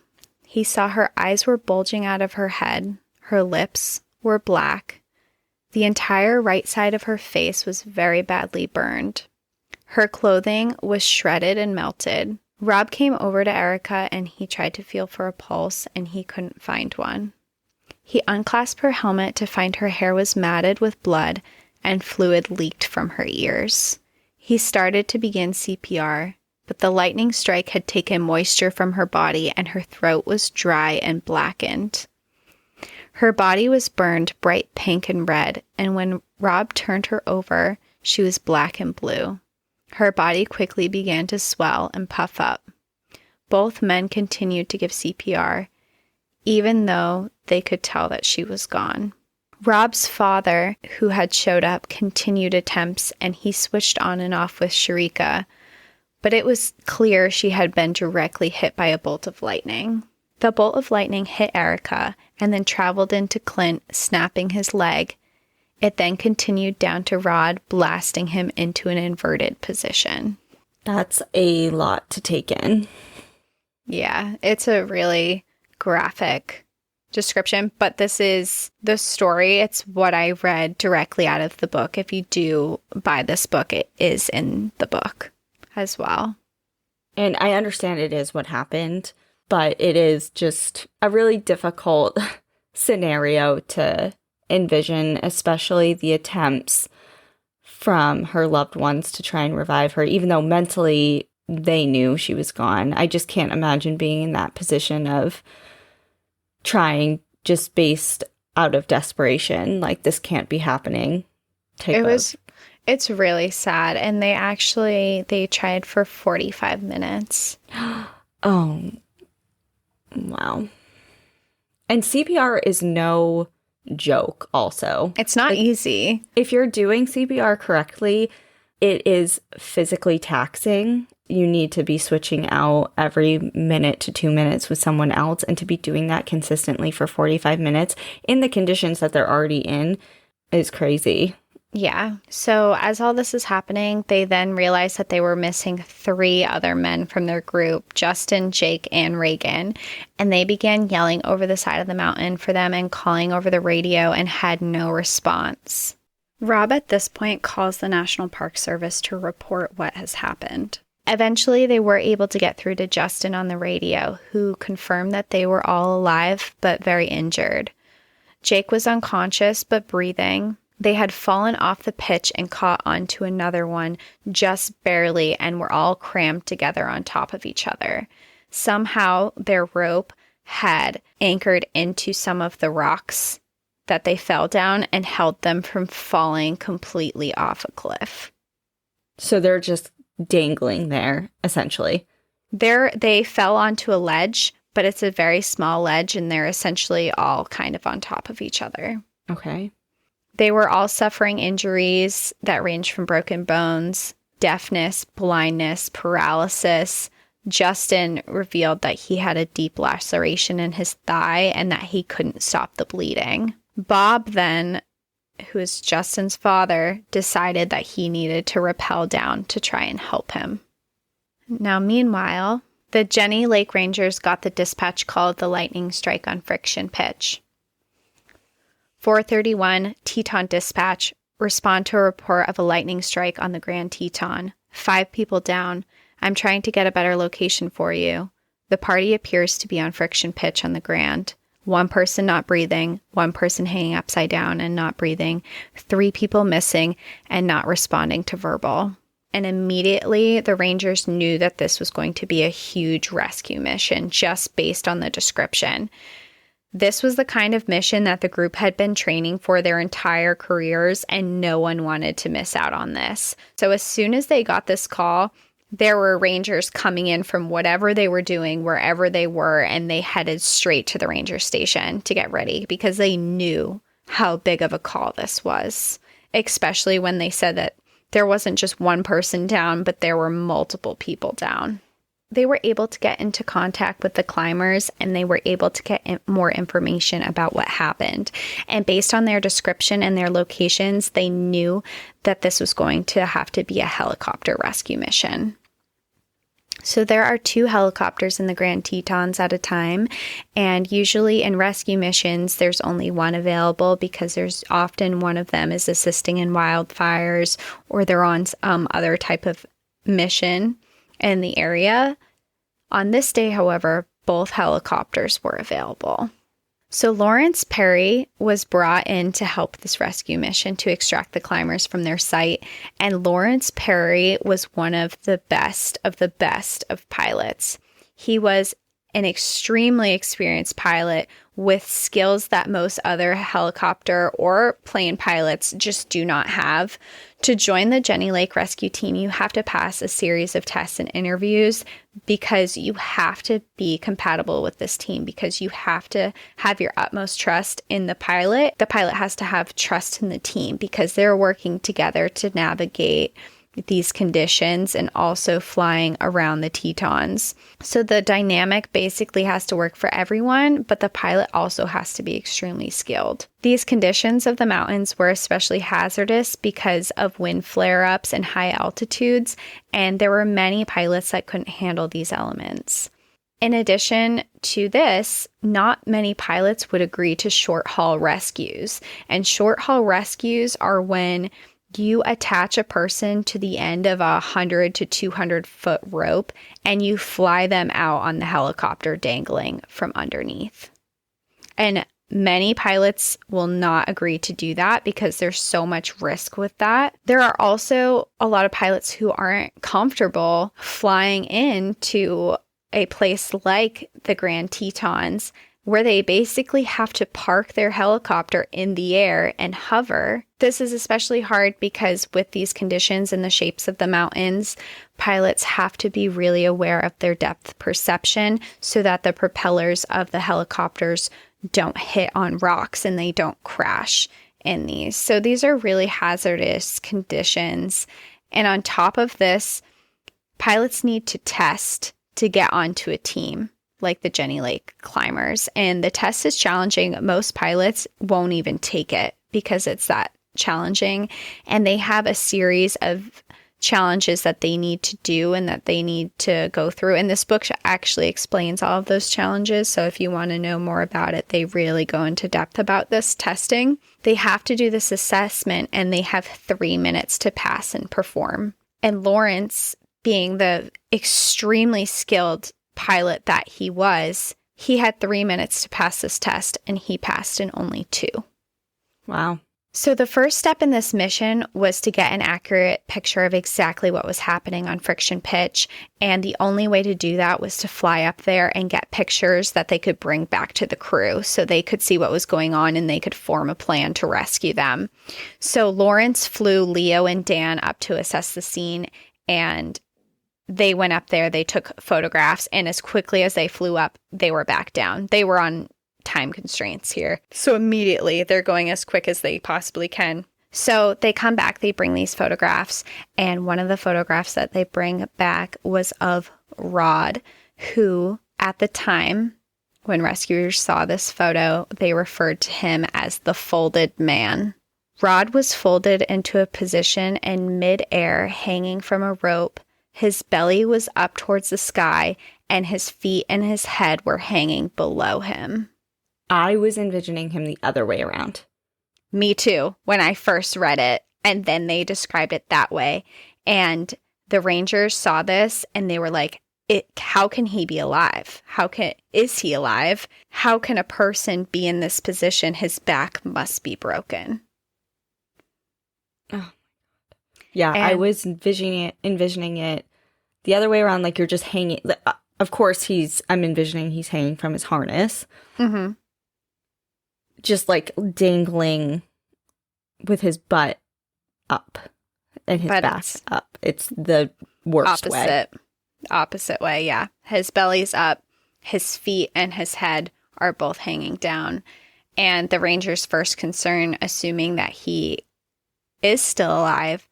her eyes were bulging out of her head, her lips were black, the entire right side of her face was very badly burned. Her clothing was shredded and melted. Rob came over to Erica and he tried to feel for a pulse and he couldn't find one. He unclasped her helmet to find her hair was matted with blood and fluid leaked from her ears. He started to begin CPR, but the lightning strike had taken moisture from her body and her throat was dry and blackened. Her body was burned bright pink and red, and when Rob turned her over, she was black and blue. Her body quickly began to swell and puff up. Both men continued to give CPR, even though they could tell that she was gone. Rob's father, who had showed up, continued attempts, and he switched on and off with Sharika, but it was clear she had been directly hit by a bolt of lightning. The bolt of lightning hit Erica and then traveled into Clint, snapping his leg. It then continued down to Rod, blasting him into an inverted position. That's a lot to take in. Yeah, it's a really graphic description, but this is the story. It's what I read directly out of the book. If you do buy this book, it is in the book as well. And I understand it is what happened, but it is just a really difficult scenario to envision, especially the attempts from her loved ones to try and revive her, even though mentally they knew she was gone. I just can't imagine being in that position of trying just based out of desperation, like this can't be happening. It's really sad. And they tried for 45 minutes. Oh, wow. And CPR is no joke also. It's not easy. If you're doing CPR correctly, it is physically taxing. You need to be switching out every minute to 2 minutes with someone else, and to be doing that consistently for 45 minutes in the conditions that they're already in is crazy. Yeah. So as all this is happening, they then realized that they were missing 3 other men from their group, Justin, Jake, and Reagan. And they began yelling over the side of the mountain for them and calling over the radio and had no response. Rob at this point calls the National Park Service to report what has happened. Eventually, they were able to get through to Justin on the radio, who confirmed that they were all alive but very injured. Jake was unconscious but breathing. They had fallen off the pitch and caught onto another one just barely and were all crammed together on top of each other. Somehow their rope had anchored into some of the rocks that they fell down and held them from falling completely off a cliff. So they're just dangling there, essentially. They fell onto a ledge, but it's a very small ledge and they're essentially all kind of on top of each other. Okay. They were all suffering injuries that ranged from broken bones, deafness, blindness, paralysis. Justin revealed that he had a deep laceration in his thigh and that he couldn't stop the bleeding. Bob then, who is Justin's father, decided that he needed to rappel down to try and help him. Now, meanwhile, the Jenny Lake Rangers got the dispatch call of the lightning strike on Friction Pitch. 431 Teton Dispatch, respond to a report of a lightning strike on the Grand Teton. 5 people down. I'm trying to get a better location for you. The party appears to be on Friction Pitch on the Grand. 1 person not breathing, 1 person hanging upside down and not breathing, 3 people missing and not responding to verbal. And immediately the Rangers knew that this was going to be a huge rescue mission just based on the description. This was the kind of mission that the group had been training for their entire careers, and no one wanted to miss out on this. So as soon as they got this call, there were Rangers coming in from whatever they were doing, wherever they were, and they headed straight to the ranger station to get ready because they knew how big of a call this was, especially when they said that there wasn't just 1 person down, but there were multiple people down. they were able to get into contact with the climbers, and they were able to get more information about what happened. And based on their description and their locations, they knew that this was going to have to be a helicopter rescue mission. So there are 2 helicopters in the Grand Tetons at a time, and usually in rescue missions, there's only one available because there's often one of them is assisting in wildfires, or they're on other type of mission in the area. On this day, however, both helicopters were available. So Lawrence Perry was brought in to help this rescue mission to extract the climbers from their site. And Lawrence Perry was one of the best of pilots. He was an extremely experienced pilot with skills that most other helicopter or plane pilots just do not have. To join the Jenny Lake Rescue Team, you have to pass a series of tests and interviews because you have to be compatible with this team, because you have to have your utmost trust in the pilot. The pilot has to have trust in the team because they're working together to navigate these conditions and also flying around the Tetons. So the dynamic basically has to work for everyone, but the pilot also has to be extremely skilled. These conditions of the mountains were especially hazardous because of wind flare-ups and high altitudes, and there were many pilots that couldn't handle these elements. In addition to this, not many pilots would agree to short-haul rescues, and short-haul rescues are when you attach a person to the end of a 100 to 200 foot rope and you fly them out on the helicopter dangling from underneath. And many pilots will not agree to do that because there's so much risk with that. There are also a lot of pilots who aren't comfortable flying into a place like the Grand Tetons, where they basically have to park their helicopter in the air and hover. This is especially hard because with these conditions and the shapes of the mountains, pilots have to be really aware of their depth perception so that the propellers of the helicopters don't hit on rocks and they don't crash in these. So these are really hazardous conditions. And on top of this, pilots need to test to get onto a team like the Jenny Lake climbers. And the test is challenging. Most pilots won't even take it because it's that challenging. And they have a series of challenges that they need to do and that they need to go through. And this book actually explains all of those challenges. So if you want to know more about it, they really go into depth about this testing. They have to do this assessment and they have 3 minutes to pass and perform. And Lawrence, being the extremely skilled pilot that he was, he had 3 minutes to pass this test and he passed in only 2. Wow. So the first step in this mission was to get an accurate picture of exactly what was happening on friction pitch. And the only way to do that was to fly up there and get pictures that they could bring back to the crew so they could see what was going on and they could form a plan to rescue them. So Lawrence flew Leo and Dan up to assess the scene, and they went up there, they took photographs, and as quickly as they flew up, they were back down. They were on time constraints here. So immediately they're going as quick as they possibly can. So they come back, they bring these photographs, and one of the photographs that they bring back was of Rod, who at the time when rescuers saw this photo, they referred to him as the folded man. Rod was folded into a position in midair, hanging from a rope. His belly was up towards the sky, and his feet and his head were hanging below him. I was envisioning him the other way around. Me too, when I first read it, and then they described it that way. And the rangers saw this, and they were like, how can he be alive? Is he alive? How can a person be in this position? His back must be broken. Oh. Yeah, I was envisioning it the other way around, like you're just hanging. Of course, I'm envisioning he's hanging from his harness. Mm-hmm. Just like dangling with his butt up and his back up. It's the worst way. Opposite way, yeah. His belly's up, his feet and his head are both hanging down. And the ranger's first concern, assuming that he is still alive,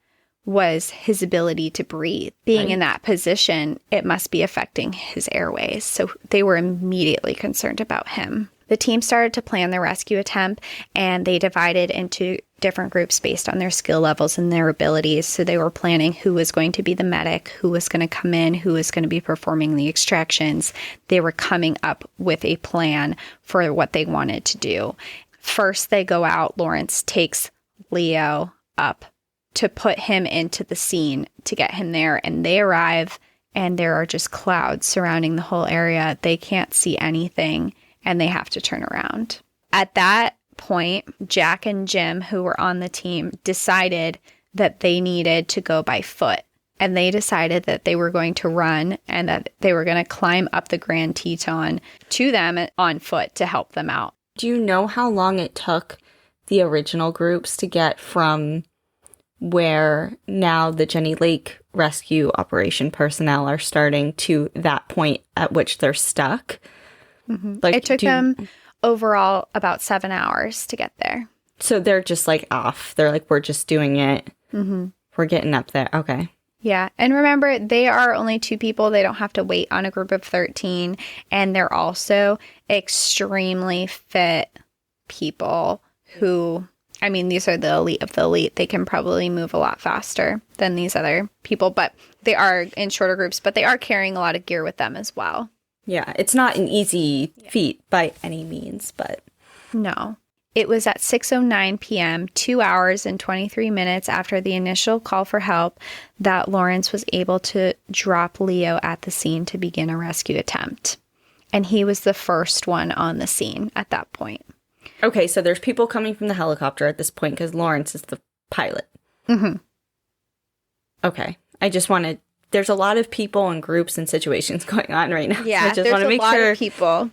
was his ability to breathe. Being Right. in that position, it must be affecting his airways. So they were immediately concerned about him. The team started to plan the rescue attempt, and they divided into different groups based on their skill levels and their abilities. So they were planning who was going to be the medic, who was going to come in, who was going to be performing the extractions. They were coming up with a plan for what they wanted to do. First, they go out. Lawrence takes Leo up to put him into the scene to get him there, and they arrive, and there are just clouds surrounding the whole area. They can't see anything, and they have to turn around. At that point, Jack and Jim, who were on the team, decided that they needed to go by foot, and they decided that they were going to run and that they were going to climb up the Grand Teton to them on foot to help them out. Do you know how long it took the original groups to get from where now the Jenny Lake rescue operation personnel are starting to that point at which they're stuck? Mm-hmm. Like, it took them overall about 7 hours to get there. So they're just like off. They're like, we're just doing it. Mm-hmm. We're getting up there. Okay. Yeah. And remember, they are only 2 people. They don't have to wait on a group of 13. And they're also extremely fit people who, I mean, these are the elite of the elite. They can probably move a lot faster than these other people, but they are in shorter groups, but they are carrying a lot of gear with them as well. Yeah. It's not an easy feat by any means, but. No. It was at 6:09 p.m., 2 hours and 23 minutes after the initial call for help, that Lawrence was able to drop Leo at the scene to begin a rescue attempt. And he was the first one on the scene at that point. Okay, so there's people coming from the helicopter at this point because Lawrence is the pilot. Mm-hmm. Okay. I just wanted, there's a lot of people and groups and situations going on right now. Yeah, so I just there's want to make a lot sure of people.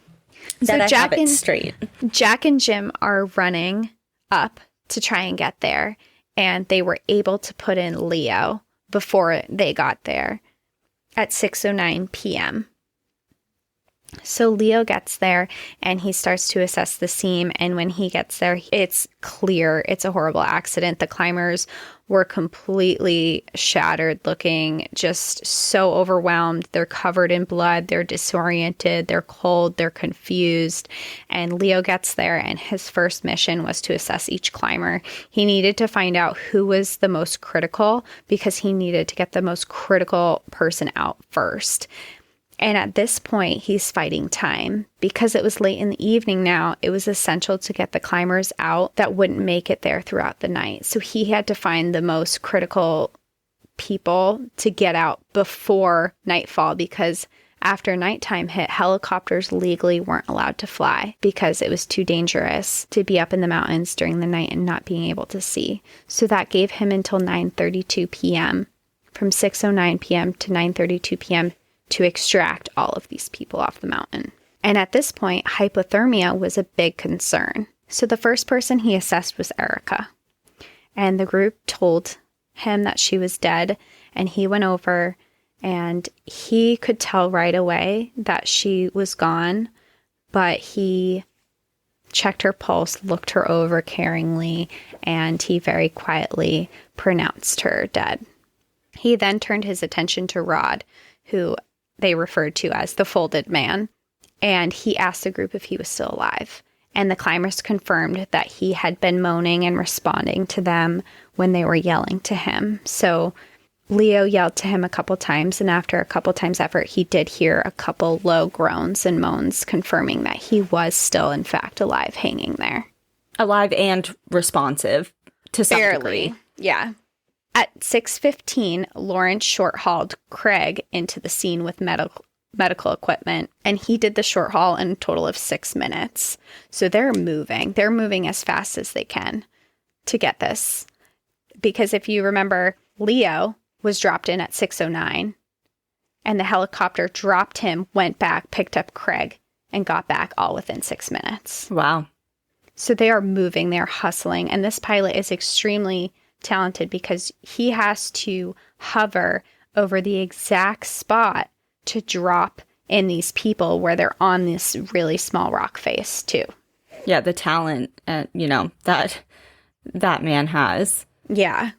that So I have it straight. Jack and Jim are running up to try and get there, and they were able to put in Leo before they got there at 6:09 p.m. So Leo gets there, and he starts to assess the scene, and when he gets there, it's clear it's a horrible accident. The climbers were completely shattered looking, just so overwhelmed. They're covered in blood, they're disoriented, they're cold, they're confused. And Leo gets there, and his first mission was to assess each climber. He needed to find out who was the most critical because he needed to get the most critical person out first. And at this point, he's fighting time. Because it was late in the evening now, it was essential to get the climbers out that wouldn't make it there throughout the night. So he had to find the most critical people to get out before nightfall, because after nighttime hit, helicopters legally weren't allowed to fly because it was too dangerous to be up in the mountains during the night and not being able to see. So that gave him until 9:32 p.m. From 6:09 p.m. to 9:32 p.m. to extract all of these people off the mountain. And at this point, hypothermia was a big concern. So the first person he assessed was Erica. And the group told him that she was dead, and he went over, and he could tell right away that she was gone, but he checked her pulse, looked her over caringly, and he very quietly pronounced her dead. He then turned his attention to Rod, who they referred to as the folded man, and he asked the group if he was still alive. And the climbers confirmed that he had been moaning and responding to them when they were yelling to him. So Leo yelled to him a couple times, and after a couple times effort, he did hear a couple low groans and moans, confirming that he was still, in fact, alive, hanging there. Alive and responsive to some Barely. degree. Yeah. At 6:15, Lawrence short-hauled Craig into the scene with medical equipment, and he did the short haul in a total of 6 minutes. So they're moving. They're moving as fast as they can to get this. Because if you remember, Leo was dropped in at 6:09, and the helicopter dropped him, went back, picked up Craig, and got back all within 6 minutes. Wow. So they are moving, they're hustling, and this pilot is extremely talented because he has to hover over the exact spot to drop in these people where they're on this really small rock face too. Yeah, the talent, that man has. Yeah.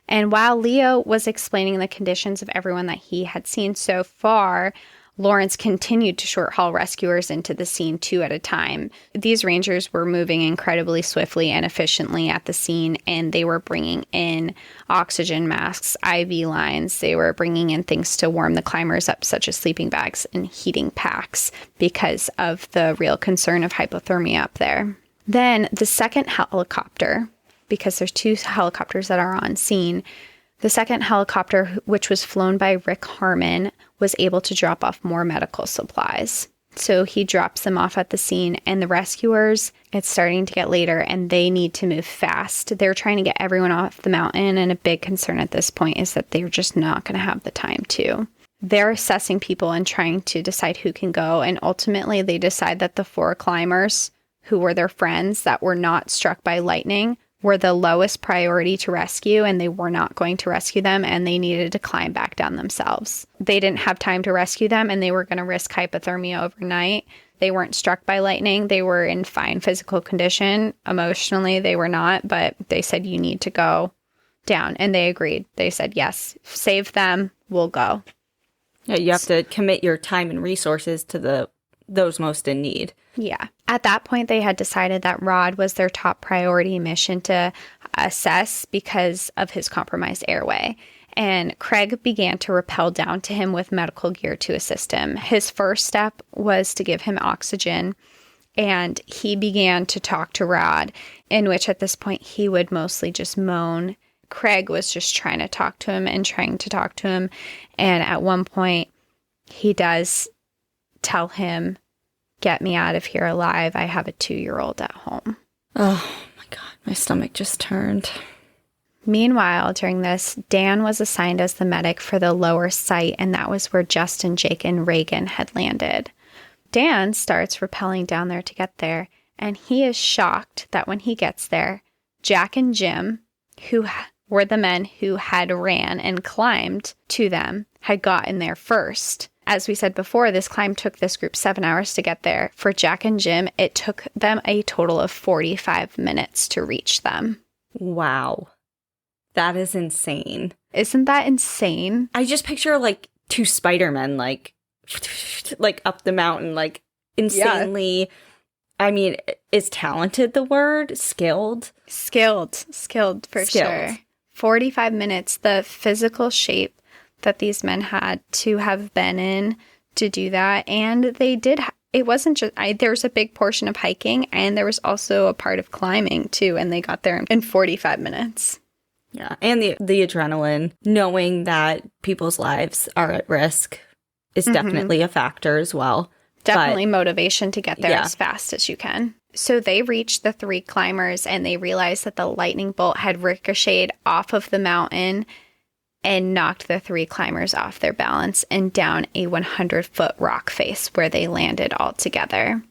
And while Leo was explaining the conditions of everyone that he had seen so far, Lawrence continued to short haul rescuers into the scene 2 at a time. These rangers were moving incredibly swiftly and efficiently at the scene, and they were bringing in oxygen masks, IV lines. They were bringing in things to warm the climbers up, such as sleeping bags and heating packs, because of the real concern of hypothermia up there. Then the second helicopter, because there's 2 helicopters that are on scene, the second helicopter, which was flown by Rick Harmon, was able to drop off more medical supplies. So he drops them off at the scene, and the rescuers, it's starting to get later, and they need to move fast. They're trying to get everyone off the mountain, and a big concern at this point is that they're just not going to have the time to. They're assessing people and trying to decide who can go, and ultimately they decide that the 4 climbers, who were their friends that were not struck by lightning, were the lowest priority to rescue, and they were not going to rescue them, and they needed to climb back down themselves. They didn't have time to rescue them, and they were going to risk hypothermia overnight. They weren't struck by lightning. They were in fine physical condition. Emotionally, they were not, but they said, you need to go down, and they agreed. They said, yes, save them, we'll go. Yeah, you have to commit your time and resources to those most in need. Yeah. At that point, they had decided that Rod was their top priority mission to assess because of his compromised airway. And Craig began to rappel down to him with medical gear to assist him. His first step was to give him oxygen, and he began to talk to Rod, in which at this point he would mostly just moan. Craig was just trying to talk to him. And at one point, he does tell him, get me out of here alive. I have a 2-year-old at home. Oh my God, my stomach just turned. Meanwhile, during this, Dan was assigned as the medic for the lower site, and that was where Justin, Jake, and Reagan had landed. Dan starts rappelling down there to get there, and he is shocked that when he gets there, Jack and Jim, who were the men who had ran and climbed to them, had gotten there first. As we said before, this climb took this group 7 hours to get there. For Jack and Jim, it took them a total of 45 minutes to reach them. Wow. That is insane. Isn't that insane? I just picture like 2 Spider-Men, like up the mountain, like insanely. Yeah. I mean, is talented the word? Skilled? Skilled for sure. 45 minutes, the physical shape that these men had to have been in to do that. And they did, it wasn't just, there's a big portion of hiking, and there was also a part of climbing too. And they got there in 45 minutes. Yeah. And the adrenaline, knowing that people's lives are at risk is definitely a factor as well. Definitely motivation to get there as fast as you can. So they reached the 3 climbers, and they realized that the lightning bolt had ricocheted off of the mountain and knocked the 3 climbers off their balance and down a 100-foot rock face where they landed all together.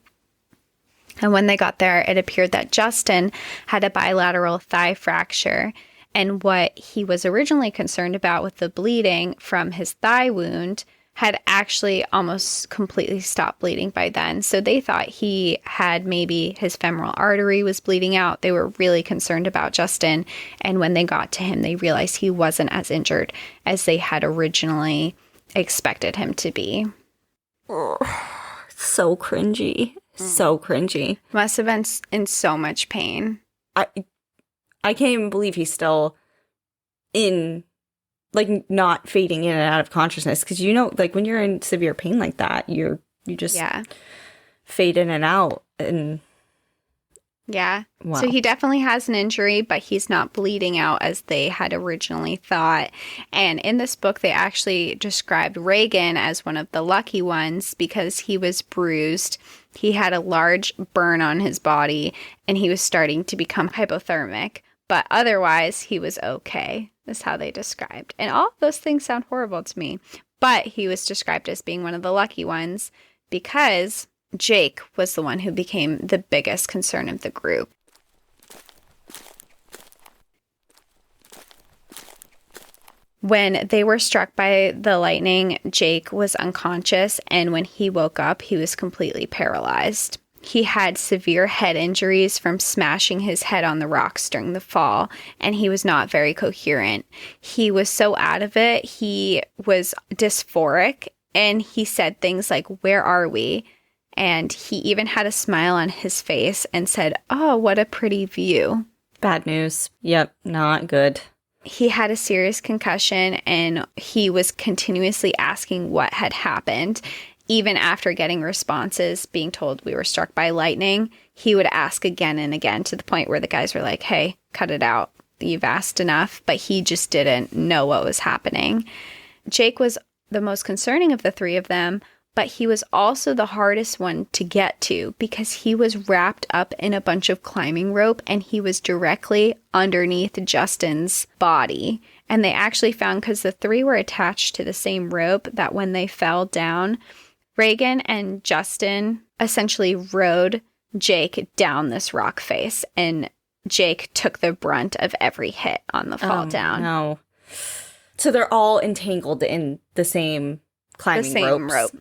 And when they got there, it appeared that Justin had a bilateral thigh fracture, and what he was originally concerned about with the bleeding from his thigh wound had actually almost completely stopped bleeding by then. So they thought he had maybe his femoral artery was bleeding out. They were really concerned about Justin. And when they got to him, they realized he wasn't as injured as they had originally expected him to be. Oh, so cringy. So cringy. Must have been in so much pain. I can't even believe he's still in, like, not fading in and out of consciousness. Because, you know, like, when you're in severe pain like that, you just fade in and out. And yeah. Wow. So he definitely has an injury, but he's not bleeding out as they had originally thought. And in this book, they actually described Reagan as one of the lucky ones because he was bruised. He had a large burn on his body, and he was starting to become hypothermic. But otherwise, he was okay, is how they described. And all of those things sound horrible to me. But he was described as being one of the lucky ones because Jake was the one who became the biggest concern of the group. When they were struck by the lightning, Jake was unconscious, and when he woke up, he was completely paralyzed. He had severe head injuries from smashing his head on the rocks during the fall, and he was not very coherent. He was so out of it, he was dysphoric, and he said things like, "Where are we?" And he even had a smile on his face and said, "Oh, what a pretty view." Bad news. Yep, not good. He had a serious concussion, and he was continuously asking what had happened. Even after getting responses, being told we were struck by lightning, he would ask again and again, to the point where the guys were like, "Hey, cut it out. You've asked enough." But he just didn't know what was happening. Jake was the most concerning of the three of them, but he was also the hardest one to get to because he was wrapped up in a bunch of climbing rope and he was directly underneath Justin's body. And they actually found, because the three were attached to the same rope, that when they fell down, Reagan and Justin essentially rode Jake down this rock face, and Jake took the brunt of every hit on the fall down. No. So they're all entangled in the same climbing rope.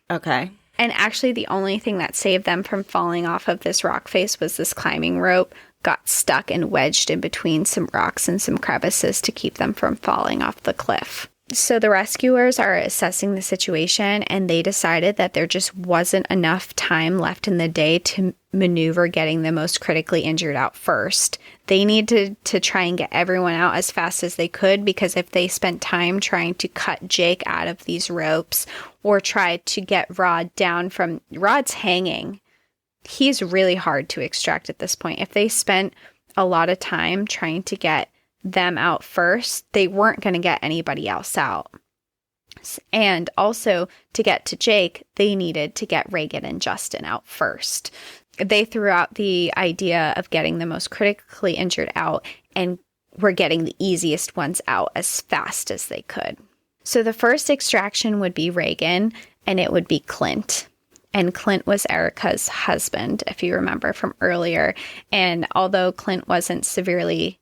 Okay. And actually the only thing that saved them from falling off of this rock face was this climbing rope got stuck and wedged in between some rocks and some crevices to keep them from falling off the cliff. So the rescuers are assessing the situation, and they decided that there just wasn't enough time left in the day to maneuver getting the most critically injured out first. They needed to try and get everyone out as fast as they could, because if they spent time trying to cut Jake out of these ropes or tried to get Rod down from... Rod's hanging. He's really hard to extract at this point. If they spent a lot of time trying to get them out first, they weren't going to get anybody else out. And also, to get to Jake, they needed to get Reagan and Justin out first. They threw out the idea of getting the most critically injured out and were getting the easiest ones out as fast as they could. So the first extraction would be Reagan, and it would be Clint. And Clint was Erica's husband, if you remember from earlier. And although Clint wasn't severely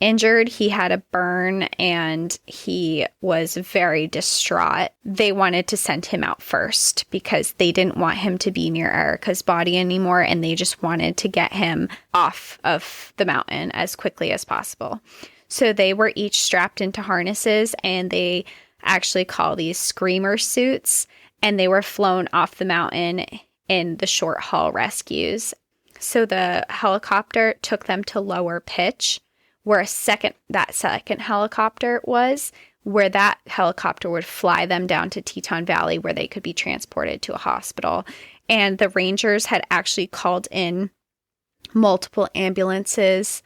injured, he had a burn and he was very distraught. They wanted to send him out first because they didn't want him to be near Erica's body anymore, and they just wanted to get him off of the mountain as quickly as possible. So they were each strapped into harnesses, and they actually call these screamer suits, and they were flown off the mountain in the short haul rescues. So the helicopter took them to lower pitch, where that second helicopter was, where that helicopter would fly them down to Teton Valley, where they could be transported to a hospital. And the Rangers had actually called in multiple ambulances.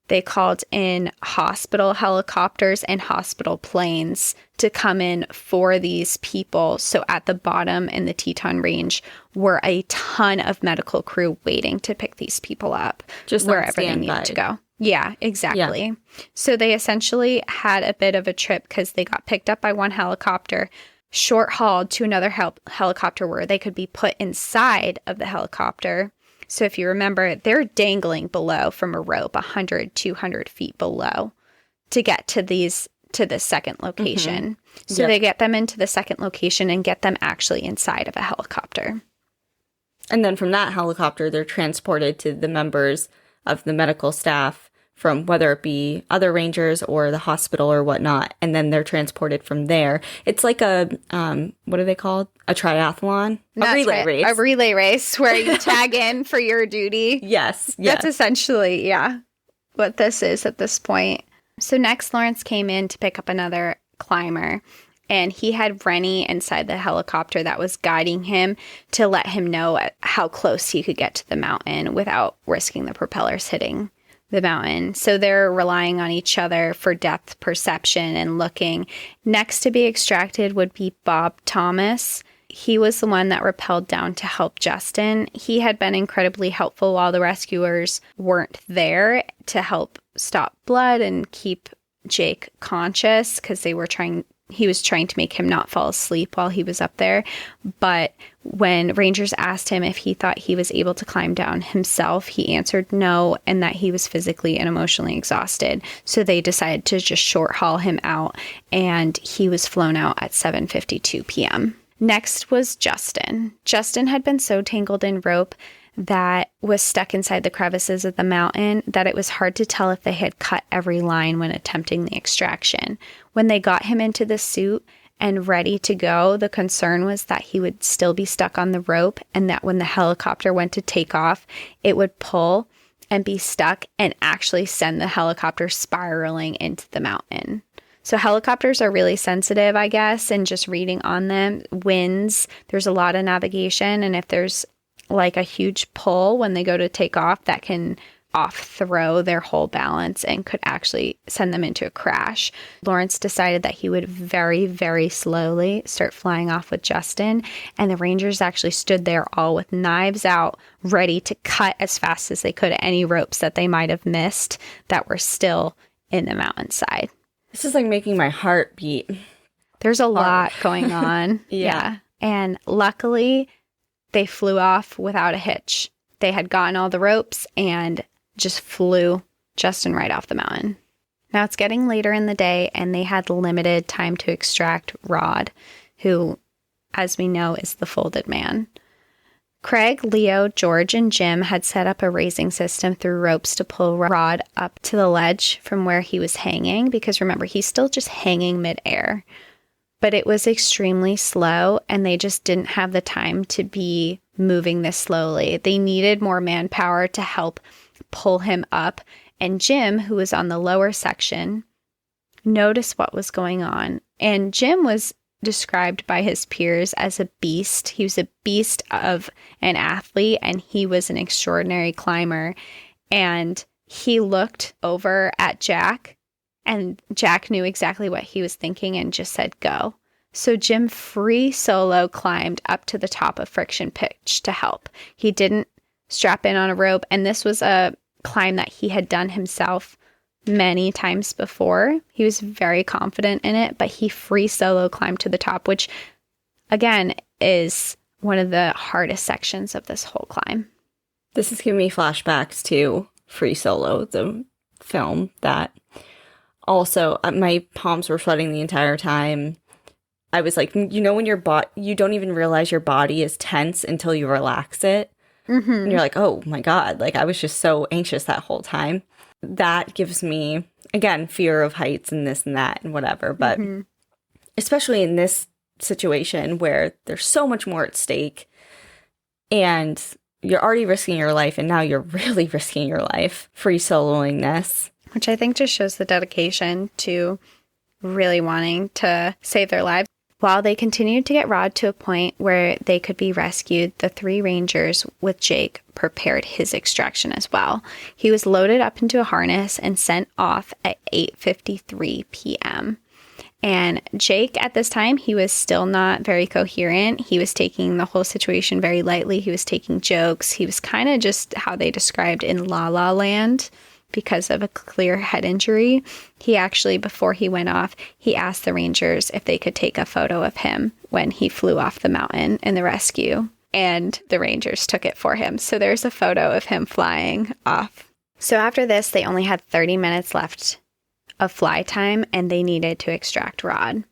They called in hospital helicopters and hospital planes to come in for these people. So at the bottom in the Teton Range were a ton of medical crew waiting to pick these people up just wherever they needed to go. Yeah, exactly. Yeah. So they essentially had a bit of a trip because they got picked up by one helicopter, short hauled to another helicopter where they could be put inside of the helicopter. So if you remember, they're dangling below from a rope 100, 200 feet below to get to the second location. Mm-hmm. So they get them into the second location and get them actually inside of a helicopter. And then from that helicopter, they're transported to the members of the medical staff from whether it be other rangers or the hospital or whatnot. And then they're transported from there. It's like a, what are they called? A triathlon? A relay race. A relay race where you tag in for your duty. Yes. That's essentially, what this is at this point. So next, Lawrence came in to pick up another climber. And he had Rennie inside the helicopter that was guiding him to let him know how close he could get to the mountain without risking the propellers hitting the mountain. So they're relying on each other for depth perception and looking. Next to be extracted would be Bob Thomas. He was the one that rappelled down to help Justin. He had been incredibly helpful while the rescuers weren't there to help stop blood and keep Jake conscious because he was trying to make him not fall asleep while he was up there. But when Rangers asked him if he thought he was able to climb down himself, he answered no, and that he was physically and emotionally exhausted. So they decided to just short haul him out, and he was flown out at 7:52 p.m. Next was Justin. Justin had been so tangled in rope that was stuck inside the crevices of the mountain that it was hard to tell if they had cut every line when attempting the extraction. When they got him into the suit and ready to go, the concern was that he would still be stuck on the rope and that when the helicopter went to take off, it would pull and be stuck and actually send the helicopter spiraling into the mountain. So helicopters are really sensitive, I guess, and just reading on them, winds, there's a lot of navigation, and if there's like a huge pull when they go to take off, that can off-throw their whole balance and could actually send them into a crash. Lawrence decided that he would very, very slowly start flying off with Justin, and the Rangers actually stood there all with knives out, ready to cut as fast as they could at any ropes that they might have missed that were still in the mountainside. This is like making my heart beat. There's a lot going on. Yeah. And luckily, they flew off without a hitch. They had gotten all the ropes and just flew Justin right off the mountain. Now it's getting later in the day, and they had limited time to extract Rod, who, as we know, is the folded man. Craig, Leo, George, and Jim had set up a raising system through ropes to pull Rod up to the ledge from where he was hanging, because remember, he's still just hanging midair. But it was extremely slow, and they just didn't have the time to be moving this slowly. They needed more manpower to help pull him up, and Jim, who was on the lower section, noticed what was going on. And Jim was described by his peers as a beast. He was a beast of an athlete, and he was an extraordinary climber. And he looked over at Jack, and Jack knew exactly what he was thinking and just said, go. So Jim free solo climbed up to the top of Friction Pitch to help. He didn't strap in on a rope, and this was a climb that he had done himself many times before. He was very confident in it, but he free solo climbed to the top, which again is one of the hardest sections of this whole climb. This is giving me flashbacks to Free Solo, the film that also my palms were sweating the entire time. I was like, you know, when you don't even realize your body is tense until you relax it. Mm-hmm. And you're like, oh my God, like I was just so anxious that whole time. That gives me, again, fear of heights and this and that and whatever. But especially in this situation where there's so much more at stake and you're already risking your life and now you're really risking your life free soloing this. Which I think just shows the dedication to really wanting to save their lives. While they continued to get Rod to a point where they could be rescued, the three Rangers with Jake prepared his extraction as well. He was loaded up into a harness and sent off at 8:53 p.m. And Jake, at this time, he was still not very coherent. He was taking the whole situation very lightly. He was taking jokes. He was kind of just how they described in La La Land. Because of a clear head injury, he actually, before he went off, he asked the Rangers if they could take a photo of him when he flew off the mountain in the rescue. And the Rangers took it for him. So there's a photo of him flying off. So after this, they only had 30 minutes left of fly time, and they needed to extract Rod.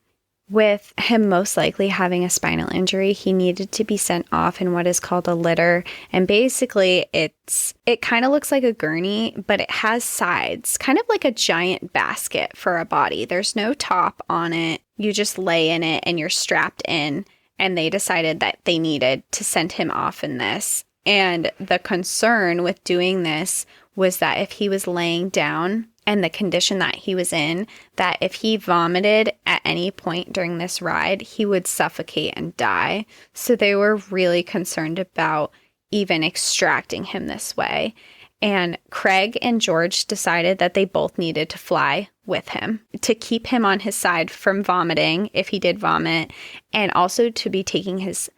With him most likely having a spinal injury, he needed to be sent off in what is called a litter. And basically, it kind of looks like a gurney, but it has sides, kind of like a giant basket for a body. There's no top on it. You just lay in it and you're strapped in. And they decided that they needed to send him off in this. And the concern with doing this was that if he was laying down and the condition that he was in, that if he vomited at any point during this ride, he would suffocate and die. So they were really concerned about even extracting him this way. And Craig and George decided that they both needed to fly with him to keep him on his side from vomiting if he did vomit, and also to be taking his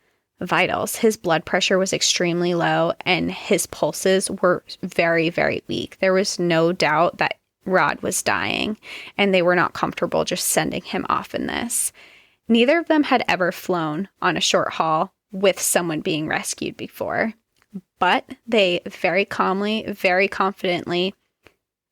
vitals. His blood pressure was extremely low and his pulses were very, very weak. There was no doubt that Rod was dying, and they were not comfortable just sending him off in this. Neither of them had ever flown on a short haul with someone being rescued before, but they very calmly, very confidently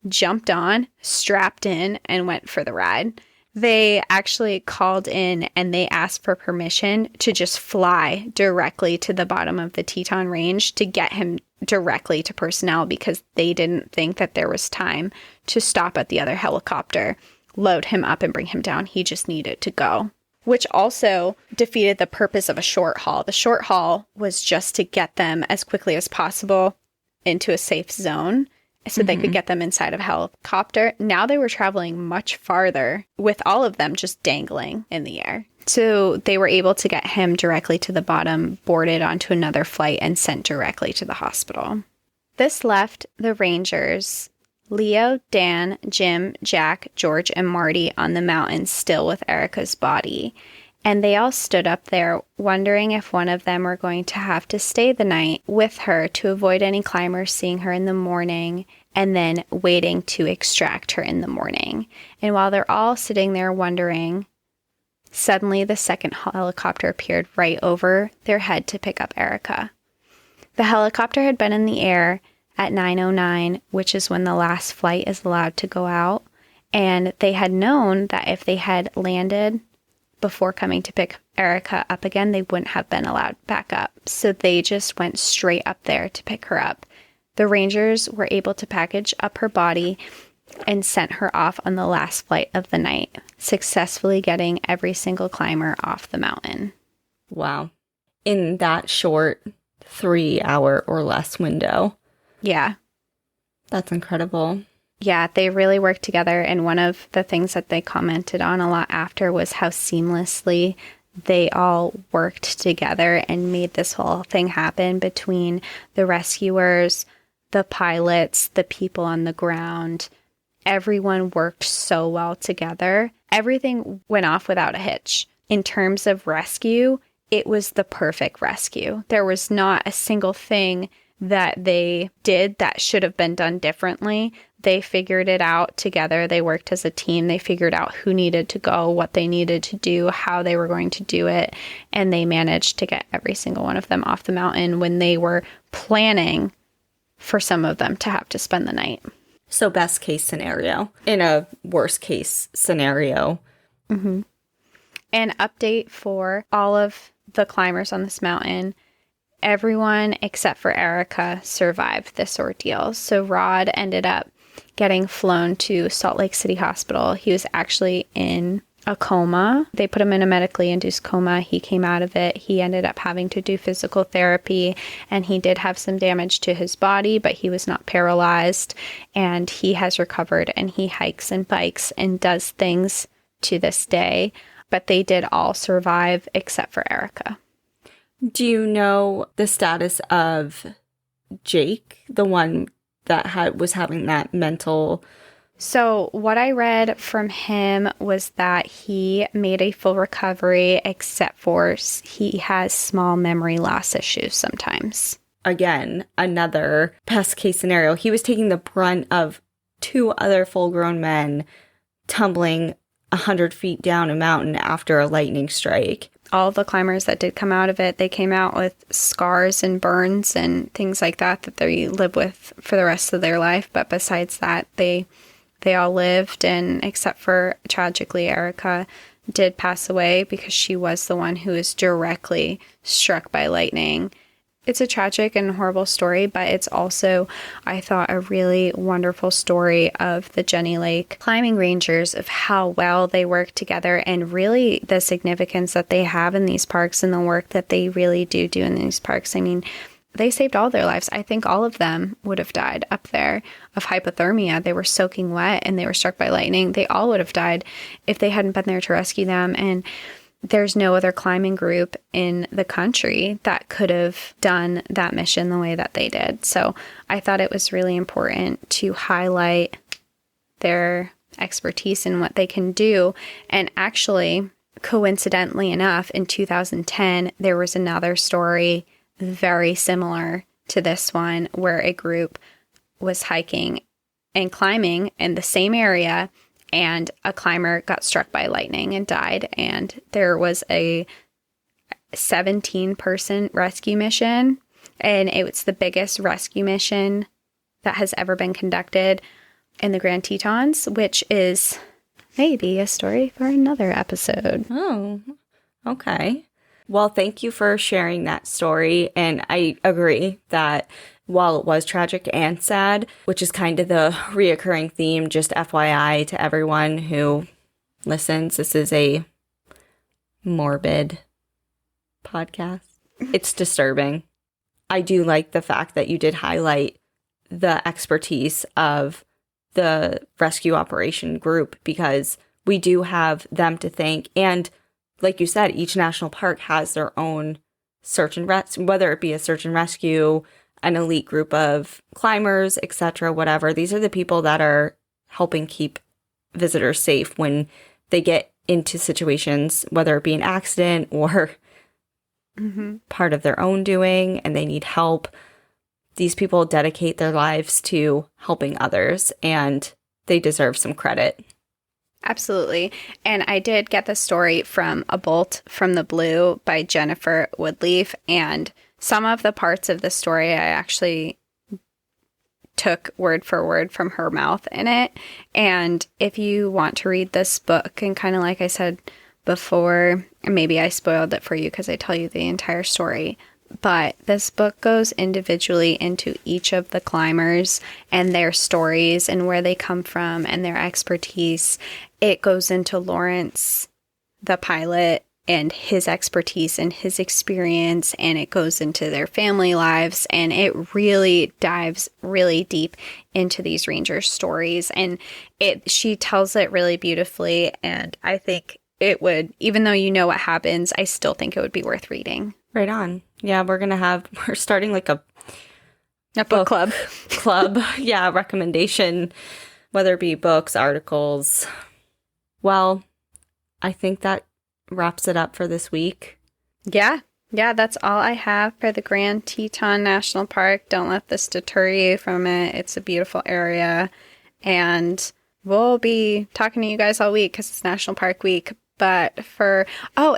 jumped on, strapped in, and went for the ride. They actually called in and they asked for permission to just fly directly to the bottom of the Teton Range to get him directly to personnel because they didn't think that there was time to stop at the other helicopter, load him up, and bring him down. He just needed to go, which also defeated the purpose of a short haul. The short haul was just to get them as quickly as possible into a safe zone so they could get them inside of a helicopter. Now they were traveling much farther with all of them just dangling in the air. So they were able to get him directly to the bottom, boarded onto another flight, and sent directly to the hospital. This left the Rangers, Leo, Dan, Jim, Jack, George, and Marty on the mountain still with Erica's body. And they all stood up there wondering if one of them were going to have to stay the night with her to avoid any climbers seeing her in the morning, and then waiting to extract her in the morning. And while they're all sitting there wondering, suddenly the second helicopter appeared right over their head to pick up Erica. The helicopter had been in the air at 9:09, which is when the last flight is allowed to go out. And they had known that if they had landed before coming to pick Erica up again, they wouldn't have been allowed back up. So they just went straight up there to pick her up. The Rangers were able to package up her body and sent her off on the last flight of the night, successfully getting every single climber off the mountain. Wow. In that short 3-hour or less window. Yeah. That's incredible. Yeah, they really worked together. And one of the things that they commented on a lot after was how seamlessly they all worked together and made this whole thing happen between the rescuers, the pilots, the people on the ground. Everyone worked so well together. Everything went off without a hitch. In terms of rescue, it was the perfect rescue. There was not a single thing that they did that should have been done differently. They figured it out together. They worked as a team. They figured out who needed to go, what they needed to do, how they were going to do it. And they managed to get every single one of them off the mountain when they were planning for some of them to have to spend the night. So best case scenario. In a worst case scenario. Mm-hmm. An update for all of the climbers on this mountain. Everyone except for Erica survived this ordeal. So Rod ended up getting flown to Salt Lake City Hospital. He was actually in a coma. They put him in a medically induced coma. He came out of it. He ended up having to do physical therapy, and he did have some damage to his body, but he was not paralyzed, and he has recovered, and he hikes and bikes and does things to this day. But they did all survive except for Erica. Do you know the status of Jake, the one that was having that mental? So what I read from him was that he made a full recovery, except for he has small memory loss issues sometimes. Again, another best case scenario. He was taking the brunt of 2 other full-grown men tumbling 100 feet down a mountain after a lightning strike. All the climbers that did come out of it, they came out with scars and burns and things like that they live with for the rest of their life. But besides that, they all lived, and except for, tragically, Erica did pass away because she was the one who was directly struck by lightning. It's a tragic and horrible story, but it's also, I thought, a really wonderful story of the Jenny Lake climbing rangers, of how well they work together, and really the significance that they have in these parks and the work that they really do in these parks. I mean, they saved all their lives. I think all of them would have died up there of hypothermia. They were soaking wet and they were struck by lightning. They all would have died if they hadn't been there to rescue them. And there's no other climbing group in the country that could have done that mission the way that they did. So I thought it was really important to highlight their expertise and what they can do. And actually, coincidentally enough, in 2010, there was another story very similar to this one where a group was hiking and climbing in the same area, and a climber got struck by lightning and died. And there was a 17-person rescue mission, and it was the biggest rescue mission that has ever been conducted in the Grand Tetons, which is maybe a story for another episode. Oh, okay. Well, thank you for sharing that story. And I agree that while it was tragic and sad, which is kind of the reoccurring theme, just FYI to everyone who listens, this is a morbid podcast. It's disturbing. I do like the fact that you did highlight the expertise of the rescue operation group, because we do have them to thank. And like you said, each national park has their own search and rescue, whether it be a search and rescue, an elite group of climbers, etc., whatever. These are the people that are helping keep visitors safe when they get into situations, whether it be an accident or part of their own doing, and they need help. These people dedicate their lives to helping others, and they deserve some credit. Absolutely. And I did get the story from A Bolt from the Blue by Jennifer Woodlief, and some of the parts of the story I actually took word for word from her mouth in it. And if you want to read this book, and kind of like I said before, maybe I spoiled it for you because I tell you the entire story, but this book goes individually into each of the climbers and their stories and where they come from and their expertise. It goes into Lawrence, the pilot, and his expertise and his experience, and it goes into their family lives, and it really dives really deep into these rangers' stories, and she tells it really beautifully, and I think it would, even though you know what happens, I still think it would be worth reading. Right on. Yeah, we're starting like a book club. Yeah, recommendation, whether it be books, articles. Well, I think that wraps it up for this week. Yeah, that's all I have for the Grand Teton National Park. Don't let this deter you from it. It's a beautiful area, and we'll be talking to you guys all week because it's National Park Week. But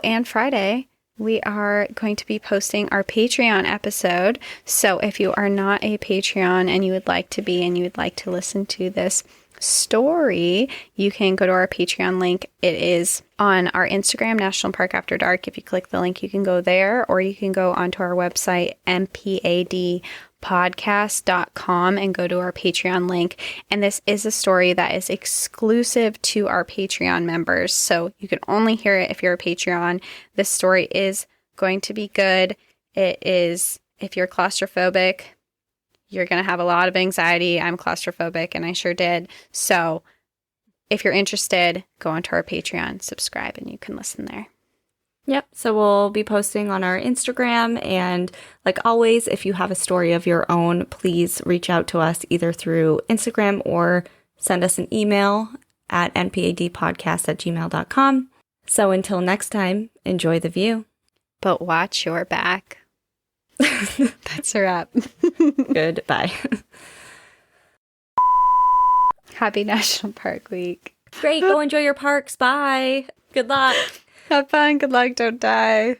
and Friday, we are going to be posting our Patreon episode. So if you are not a Patreon and you would like to be, and you would like to listen to this story, you can go to our Patreon link. It is on our Instagram, National Park After Dark. If you click the link, you can go there, or you can go onto our website, mpadpodcast.com, and go to our Patreon link. And this is a story that is exclusive to our Patreon members, so you can only hear it if you're a Patreon. This story is going to be good. It is, if you're claustrophobic, you're going to have a lot of anxiety. I'm claustrophobic, and I sure did. So if you're interested, go onto our Patreon, subscribe, and you can listen there. Yep. So we'll be posting on our Instagram. And like always, if you have a story of your own, please reach out to us either through Instagram or send us an email at npadpodcast@gmail.com. So until next time, enjoy the view. But watch your back. That's a wrap. Goodbye. Happy National Park Week. Great. Go enjoy your parks. Bye. Good luck. Have fun. Good luck. Don't die.